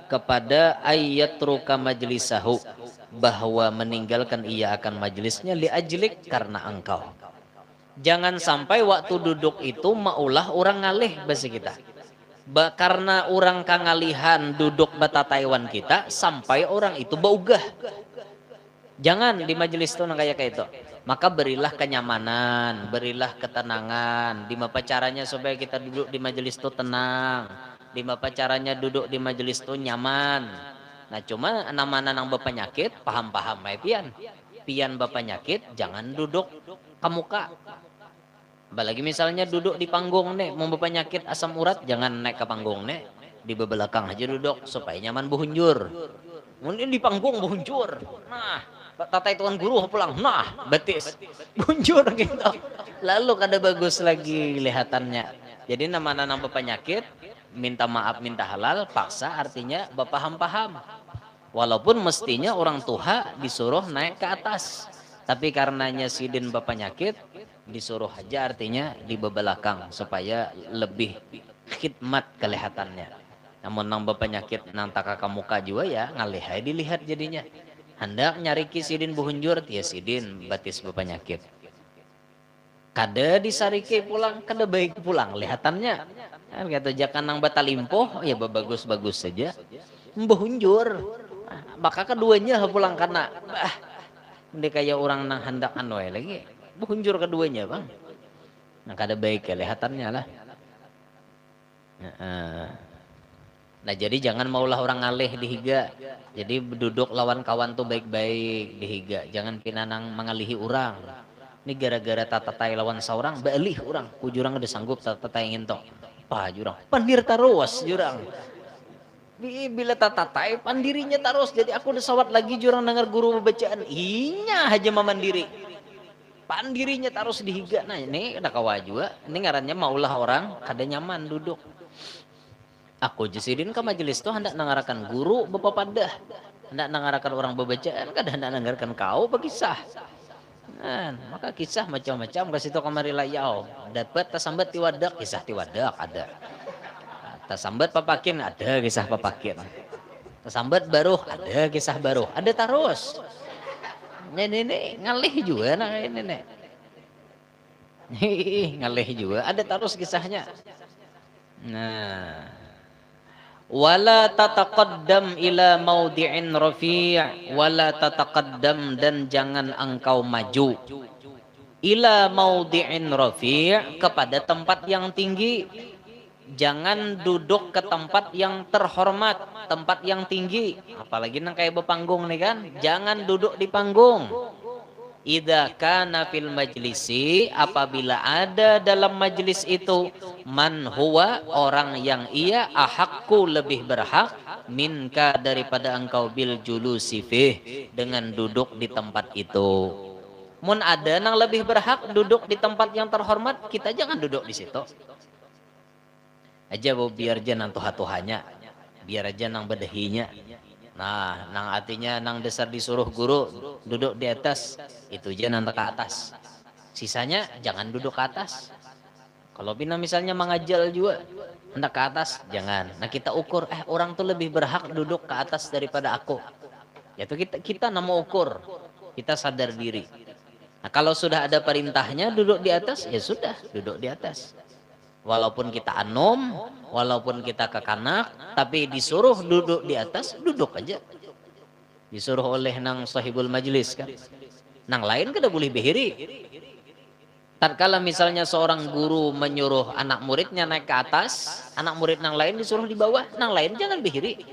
kepada ayyatruka majlisahu bahwa meninggalkan ia akan majlisnya li ajlik karena engkau. Jangan sampai waktu duduk itu maulah orang ngalih bahasa kita. Karena orang kangalihan duduk bata Taiwan kita sampai orang itu baugah. Jangan di majelis itu kayak itu. Maka berilah kenyamanan, berilah ketenangan. Di apa caranya supaya kita duduk di majelis itu tenang. Di apa caranya duduk di majelis itu nyaman. Nah cuma nama nang berpenyakit paham-paham pian. Pian berpenyakit jangan duduk ke muka. Apalagi misalnya duduk di panggung nih, mau berpenyakit asam urat, jangan naik ke panggung nih, di belakang aja duduk supaya nyaman buhunjur. Mungkin di panggung buhunjur. Nah, tatai tuan guru pulang, nah betis, bunjur gitu. Lalu kada bagus lagi lihatannya. Jadi nama penyakit, minta maaf minta halal, paksa artinya bapaham-paham. Walaupun mestinya orang tua disuruh naik ke atas, tapi karenanya sidin penyakit disuruh aja artinya di belakang supaya lebih khidmat kelihatannya. Namun nang penyakit nang taka muka juga ya ngalihai dilihat jadinya. Hendak nyari sidin buhunjur tia sidin batis penyakit. Kada disarike pulang, kada baik pulang lihatannya. Kan kata jakan nang batalimpoh ya bagus-bagus saja. Buhunjur. Maka keduanya pulang karena ini kayak orang nang hendak anoy lagi. Buhunjur keduanya bang. Nah kada baik kelihatannya lah. Nah jadi jangan maulah orang ngalih dihiga. Jadi duduk lawan kawan tuh baik-baik dihiga. Jangan pinanang mengalihi orang. Ini gara-gara tatatai lawan seorang balih orang. Ku jurang udah sanggup tatatai ngintok. Pah jurang. Pandir taruas jurang. Bila tatatai pandirinya taruas. Jadi aku udah sawat lagi jurang dengar guru bacaan. Inya aja mandiri. Pandirinya taruh dihiga. Nah ini ada kawa juga. Ini ngarannya maulah orang kada nyaman duduk. Aku jesidin ke majelis tuh hendak nangarakan guru bapak padah. Hendak nangarakan orang bebacaan. Kada hendak nangarakan kau berkisah. Nah, maka kisah macam-macam kasih tuh kamari layau. Dapat tasambat tiwadak, kisah tiwadak ada. Tasambat papakin ada kisah papakin. Tasambat baruh ada kisah baruh. Ada terus. Ini ngalih juga nah ini nih. Ngalih juga ada terus kisahnya. Nah, wala tataqaddam ila maudi'in rafi' wala tataqaddam dan jangan engkau maju ila maudi'in rafi' kepada tempat yang tinggi. Jangan duduk ke tempat yang terhormat, tempat yang tinggi. Apalagi nang kayak bepanggung nih kan. Jangan duduk di panggung. Idza kana fil majlisi, apabila ada dalam majlis itu man huwa orang yang ia ahakku lebih berhak minka daripada engkau bil julusi fih dengan duduk di tempat itu. Mun ada nang lebih berhak duduk di tempat yang terhormat, kita jangan duduk di situ. Aja biar aja nang tuha-tuhanya, biar aja nang bedehinya. Nah, nang artinya nang dasar disuruh guru duduk di atas, itu aja nang ke atas. Sisanya jangan duduk ke atas. Kalau bina misalnya mengajal juga, hendak ke atas, jangan. Nah kita ukur, orang tuh lebih berhak duduk ke atas daripada aku. Yaitu kita nama ukur, kita sadar diri. Nah kalau sudah ada perintahnya duduk di atas, ya sudah duduk di atas. Walaupun kita anom, walaupun kita kekanak, tapi disuruh duduk di atas, duduk aja. Disuruh oleh nang sahibul majlis kan. Nang lain kada boleh behiri. Tatkala misalnya seorang guru menyuruh anak muridnya naik ke atas, anak murid nang lain disuruh di bawah, nang lain jangan behiri.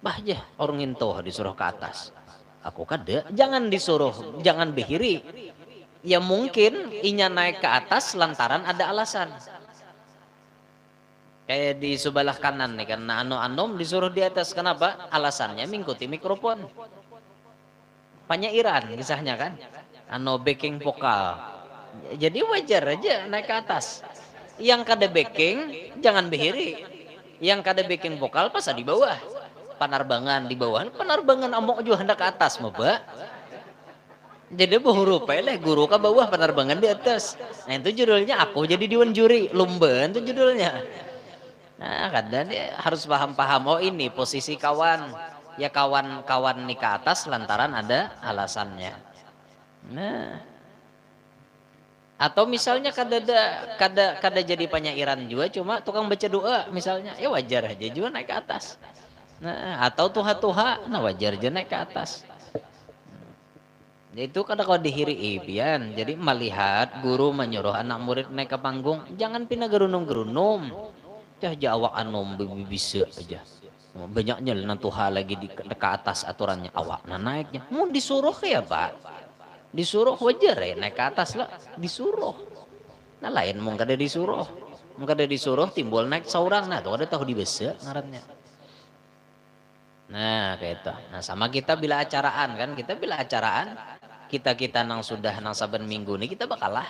Bah aja orang intoh disuruh ke atas. Aku kada, jangan disuruh, jangan behiri. Ya mungkin inya naik ke atas lantaran ada alasan. Kayak di sebelah kanan nih karena anom disuruh di atas, kenapa? Alasannya mengikuti mikrofon. Penyairan kisahnya kan. Backing vokal. Jadi wajar aja naik ke atas. Yang kada backing jangan behiri. Yang kada backing vokal pas di bawah. Penerbangan di bawah, penerbangan amok juga hendak ke atas mbak. Jadi huruf leh guru ke bawah, penerbangan di atas. Nah itu judulnya aku jadi dewan juri, lumba itu judulnya. Nah kadang dia harus paham-paham, oh ini posisi kawan. Ya kawan-kawan nih ke atas lantaran ada alasannya. Nah, atau misalnya kada jadi penyairan juga, cuma tukang baca doa misalnya, ya wajar aja juga naik ke atas. Nah, atau tuha-tuha, nah wajar aja naik ke atas. Itu kada kau dihiri ibian. Jadi melihat guru menyuruh anak murid naik ke panggung, jangan pindah gerunum-gerunum. Aja awak anom bisa aja. Banyaknya lah tuha lagi di ke atas aturannya, awak nah naiknya. Mau disuruh ya pak? Disuruh wajar ya naik ke atas lah, disuruh. Nah lain mau kada disuruh. Mau kada disuruh timbul naik seorang, nah tuh ada tahu di besa ngarannya. Nah kayak itu. Nah sama kita bila acaraan kan, kita bila acaraan kita nang sudah nang saben minggu nih kita bakalah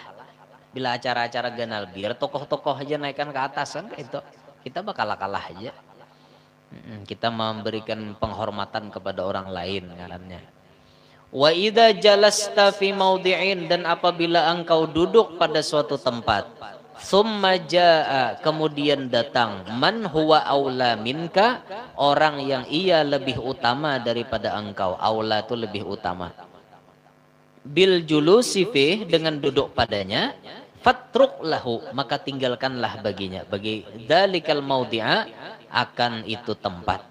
bila acara-acara ganal biar tokoh-tokoh aja naikkan ke atas kan kayak itu. Kita bakal kalah aja. Kita memberikan penghormatan kepada orang lain ngarannya. Wa idza jalasta fi maudhi'in, dan apabila engkau duduk pada suatu tempat, summa jaa, kemudian datang, man huwa aula minka, orang yang ia lebih utama daripada engkau. Aula itu lebih utama. Bil julusi fi, dengan duduk padanya, fatruk lahu, maka tinggalkanlah baginya, bagi dalikal maudhi'a, akan itu tempat.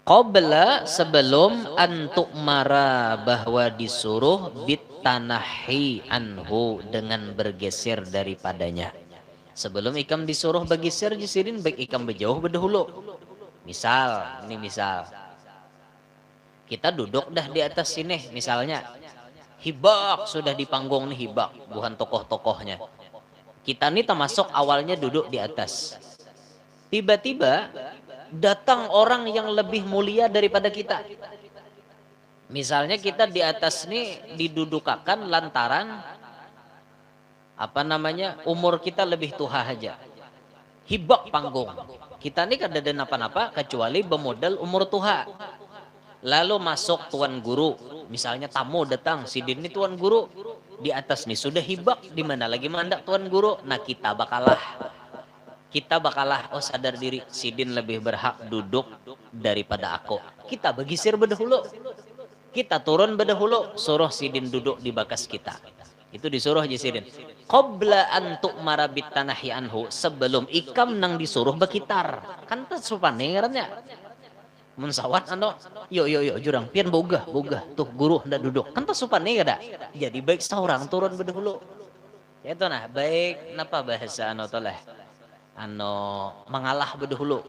Qabla, sebelum antuk mara, bahwa disuruh bitanahi anhu, dengan bergeser daripadanya. Sebelum ikam disuruh bergeser jisirin, baik ikam berjauh berdahulu. Misal, ini misal. Kita duduk dah di atas sini misalnya. Hibak sudah di panggung nih, hibak, bukan tokoh-tokohnya. Kita nih termasuk awalnya duduk di atas. Tiba-tiba datang orang yang lebih mulia daripada kita. Misalnya kita di atas nih didudukakan lantaran umur kita lebih tua aja. Hibak panggung. Kita nih kada ada napa-napa kecuali bermodal umur tua. Lalu masuk tuan guru, misalnya tamu datang, sidin ini tuan guru, di atas nih sudah hibak, di mana lagi mandak tuan guru. Nah kita bakalah oh sadar diri, sidin lebih berhak duduk daripada aku. Kita bergisir berdahulu, kita turun berdahulu, suruh sidin duduk di bakas kita. Itu disuruh aja sidin. Qabla antuk marabit tanahi anhu, sebelum ikam nang disuruh berkitar. Kan tak sopan ngarannya. Mensawat yo jurang pian boga tuh guru hendak duduk. Kan tak sopan kada. Jadi baik seorang turun berdahulu. Ya itu nah, baik napa bahasa toleh. Mengalah berdahulu.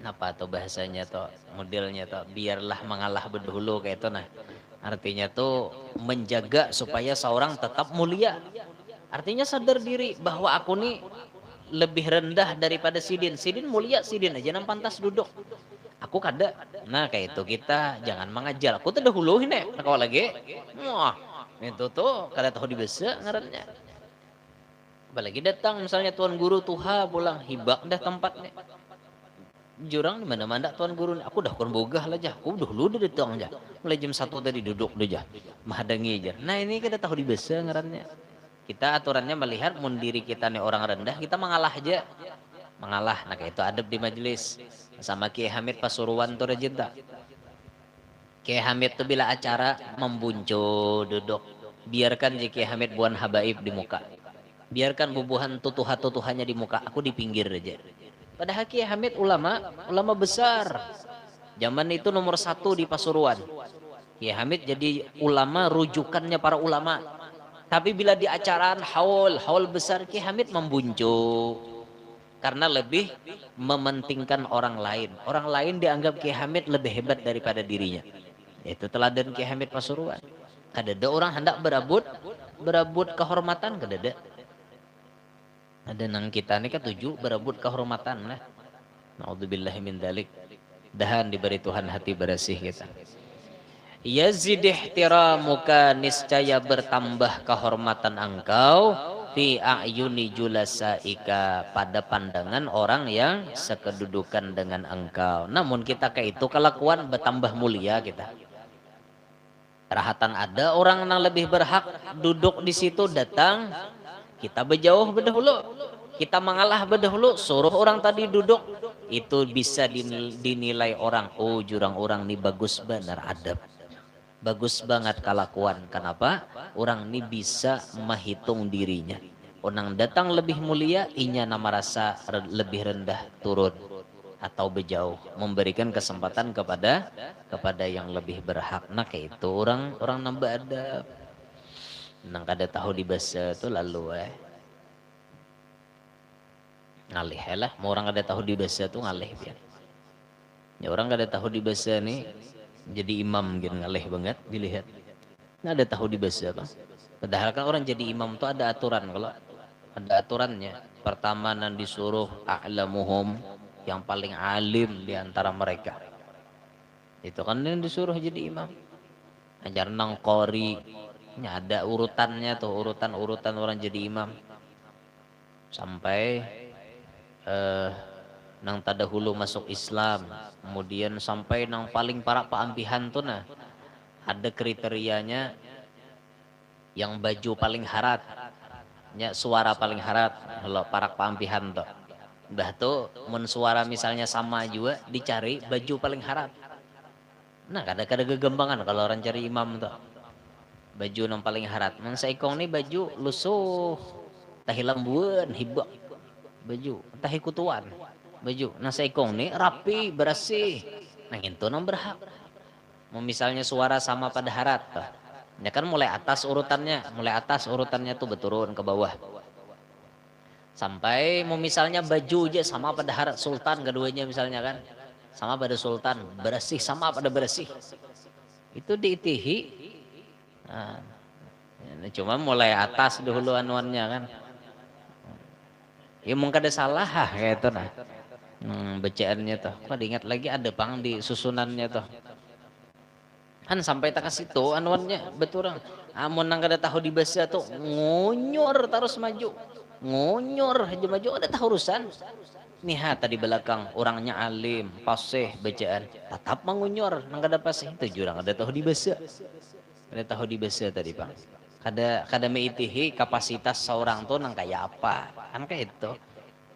Napa tuh bahasanya tuh, modelnya tuh, biarlah mengalah berdahulu kayak itu nah. Artinya tuh menjaga supaya seorang tetap mulia. Artinya sadar diri bahwa aku nih lebih rendah daripada sidin. Sidin mulia, sidin aja nang pantas duduk. Aku kada. Nah kayak itu kita jangan mengajar. Aku tuh dahuluin ya. Nah, kalau lagi, wah itu tuh kada tahu dibesa ngarannya. Apalagi datang misalnya tuan guru tuha pulang, hibak dah tempatnya. Jurang di mana-mana tuan guru, aku dah kurang bogah lah jah. Aku dahulu dah datang jah. Mulai jam 1 tadi duduk dah jah. Mahadangi jah. Nah ini kada tahu dibesa ngarannya. Kita aturannya melihat mundiri kita nih orang rendah, kita mengalah aja. Mengalah. Nah kayak itu adab di majelis. Sama Kiai Hamid Pasuruan tuh rajinta. Kiai Hamid tuh bila acara membuncu duduk. Biarkan Kiai Hamid buan habaib di muka. Biarkan bubuhan tutuhan-tutuhannya di muka. Aku di pinggir aja. Padahal Kiai Hamid ulama besar. Zaman itu nomor 1 di Pasuruan. Kiai Hamid jadi ulama rujukannya para ulama. Tapi bila di acaraan haul besar, Kiai Hamid membuncu. Karena lebih mementingkan orang lain. Orang lain dianggap Kiai Hamid lebih hebat daripada dirinya. Itu teladan Kiai Hamid Pasuruan. Kada ada orang hendak berebut kehormatan, kada ada. Ada nang kita ini kan tuju berebut kehormatan lah. Naudzubillahi min dzalik. Dahan diberi Tuhan hati bersih kita. Yazid ihtiramuka, niscaya bertambah kehormatan engkau, fi a'yuni julasaika, pada pandangan orang yang sekedudukan dengan engkau. Namun kita kayak itu kelakuan bertambah mulia kita. Rahatan ada orang yang lebih berhak duduk di situ datang, kita berjauh berdahulu, kita mengalah berdahulu, suruh orang tadi duduk, itu bisa dinilai orang, oh jurang orang ini bagus benar adab. Bagus banget kelakuan. Kenapa? Orang ini bisa menghitung dirinya. Orang datang lebih mulia, inya nama rasa lebih rendah turun atau berjauh, memberikan kesempatan kepada yang lebih berhak. Nah kayak itu orang nambah adab. Nang kada tahu di bahasa itu lalu ngalih lah. Mau orang kada tahu di bahasa itu ngalih biar. Ya orang kada tahu di bahasa nih. Jadi imam gitu ngaleh banget dilihat. Nah ada tahu di bahasa apa? Padahal kan orang jadi imam tuh ada aturan. Kalau ada aturannya, pertama nan disuruh a'lamuhum, yang paling alim di antara mereka. Itu kan yang disuruh jadi imam. Ajar nang qori. Ini ada urutannya tuh, urutan-urutan orang jadi imam. Sampai nang tadahulu masuk Islam, kemudian sampai nang paling para paampihan tuh nah ada kriterianya, yang baju paling harat, nya suara paling harat kalau para paampihan tuh. Udah tuh mun suara misalnya sama juga dicari baju paling harat. Nah kadang-kadang kegembangan kalau orang cari imam tuh. Baju nang paling harat. Mun saikong nih baju lusuh, tahilambuan hibak baju, tahikutuan baju. Nah saikong nih rapi bersih. Nah itu nang berhak. Mau misalnya suara sama pada harat tuh. Ya kan mulai atas urutannya tuh berturun ke bawah. Sampai mau misalnya baju aja sama pada harat sultan keduanya misalnya kan. Sama pada sultan, bersih sama pada bersih. Itu diitihi. Nah, cuma mulai atas dulu anuannya kan. Ya mungkin ada salah kayak itu nah. Bacaannya tuh. Kok diingat lagi ada pang di susunannya tuh. Kan sampai tak kasih tuh anuannya betul orang. Amun nang kada tahu di bahasa tuh ngonyor terus maju. Ngonyor aja maju ada tahu urusan. Nihat tadi belakang orangnya alim, fasih bacaan. Tetap mengunyor nang kada fasih itu jurang ada tahu di bahasa. Ada tahu di bahasa tadi, Bang. Kada meitihi kapasitas seorang tuh nang kayak apa. Kan kayak itu.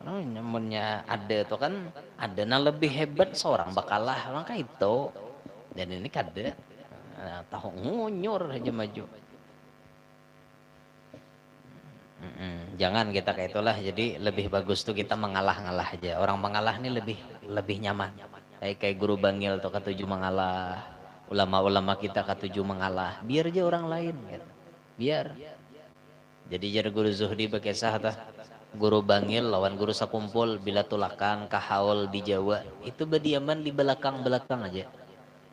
Oh, nyamunnya ada tuh kan ada nang lebih hebat seorang bakalah maka itu. Dan ini kada tahu ngunyur aja maju. Jangan kita kayak itulah. Jadi lebih bagus tuh kita mengalah-ngalah aja. Orang mengalah ini lebih nyaman. Kayak guru bangil tuh ketujuh mengalah. Ulama-ulama kita ketujuh mengalah. Biar aja orang lain. Gitu. Biar. Jadi jadi guru Zuhdi berkisah tuh. Guru bangil lawan guru sakumpul bila tulakan kahaul di Jawa. Itu berdiaman di belakang-belakang aja.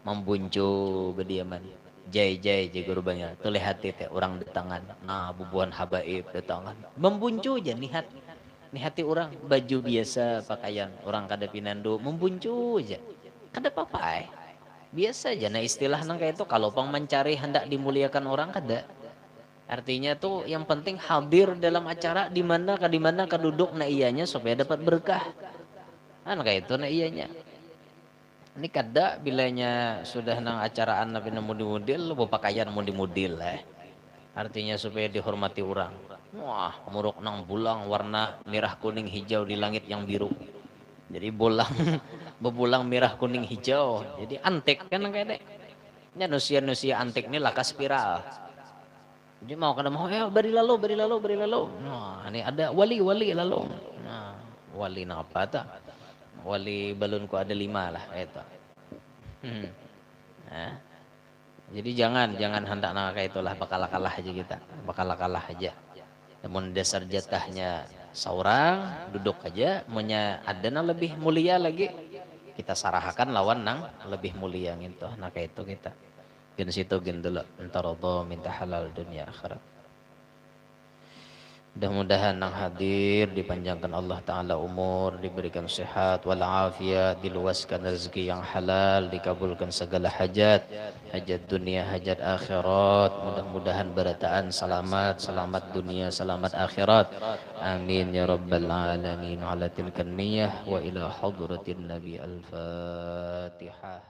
Membuncu berdiaman. Jai guru bangil tuh lihat teh orang datangan nah bubuhan habaib datangan membuncu aja nihati orang baju biasa pakaian orang kada pinando membuncu aja kada apa-apa biasa aja. Nah istilah nang kayak itu kalau pang mencari hendak dimuliakan orang kada artinya tuh yang penting hadir dalam acara di mana duduk nah iyanya supaya dapat berkah kan kayak itu nah iyanya. Ini kada bilanya sudah nang acaraan tapi nang mudi-mudil pakaian mudi-mudil artinya supaya dihormati orang. Wah muruk nang bulang warna merah kuning hijau di langit yang biru jadi bolang bebulang merah kuning hijau jadi antik kan kayak dek nya nusia antik ini laka spiral jadi mau kada mau beri lalu nah ini ada wali lalu nah wali apa tak wali balunku ada 5 lah itu. Nah, jadi jangan hendak nak kayak itulah bakal kalah aja kita, bakal kalah aja. Namun dasar jatahnya seorang duduk aja, punya ada nang lebih mulia lagi kita sarahkan lawan nang lebih mulia gitu. Nah kayak itu kita. Gin situ gin dulu entar minta halal dunia akhirat. Mudah-mudahan yang hadir dipanjangkan Allah Ta'ala umur, diberikan sehat walafiat, diluaskan rezeki yang halal, dikabulkan segala hajat, hajat dunia, hajat akhirat. Mudah-mudahan berataan selamat dunia, selamat akhirat. Amin ya rabbal alamin. Ala tilkan niyah wa ila hadratin nabi al-fatihah.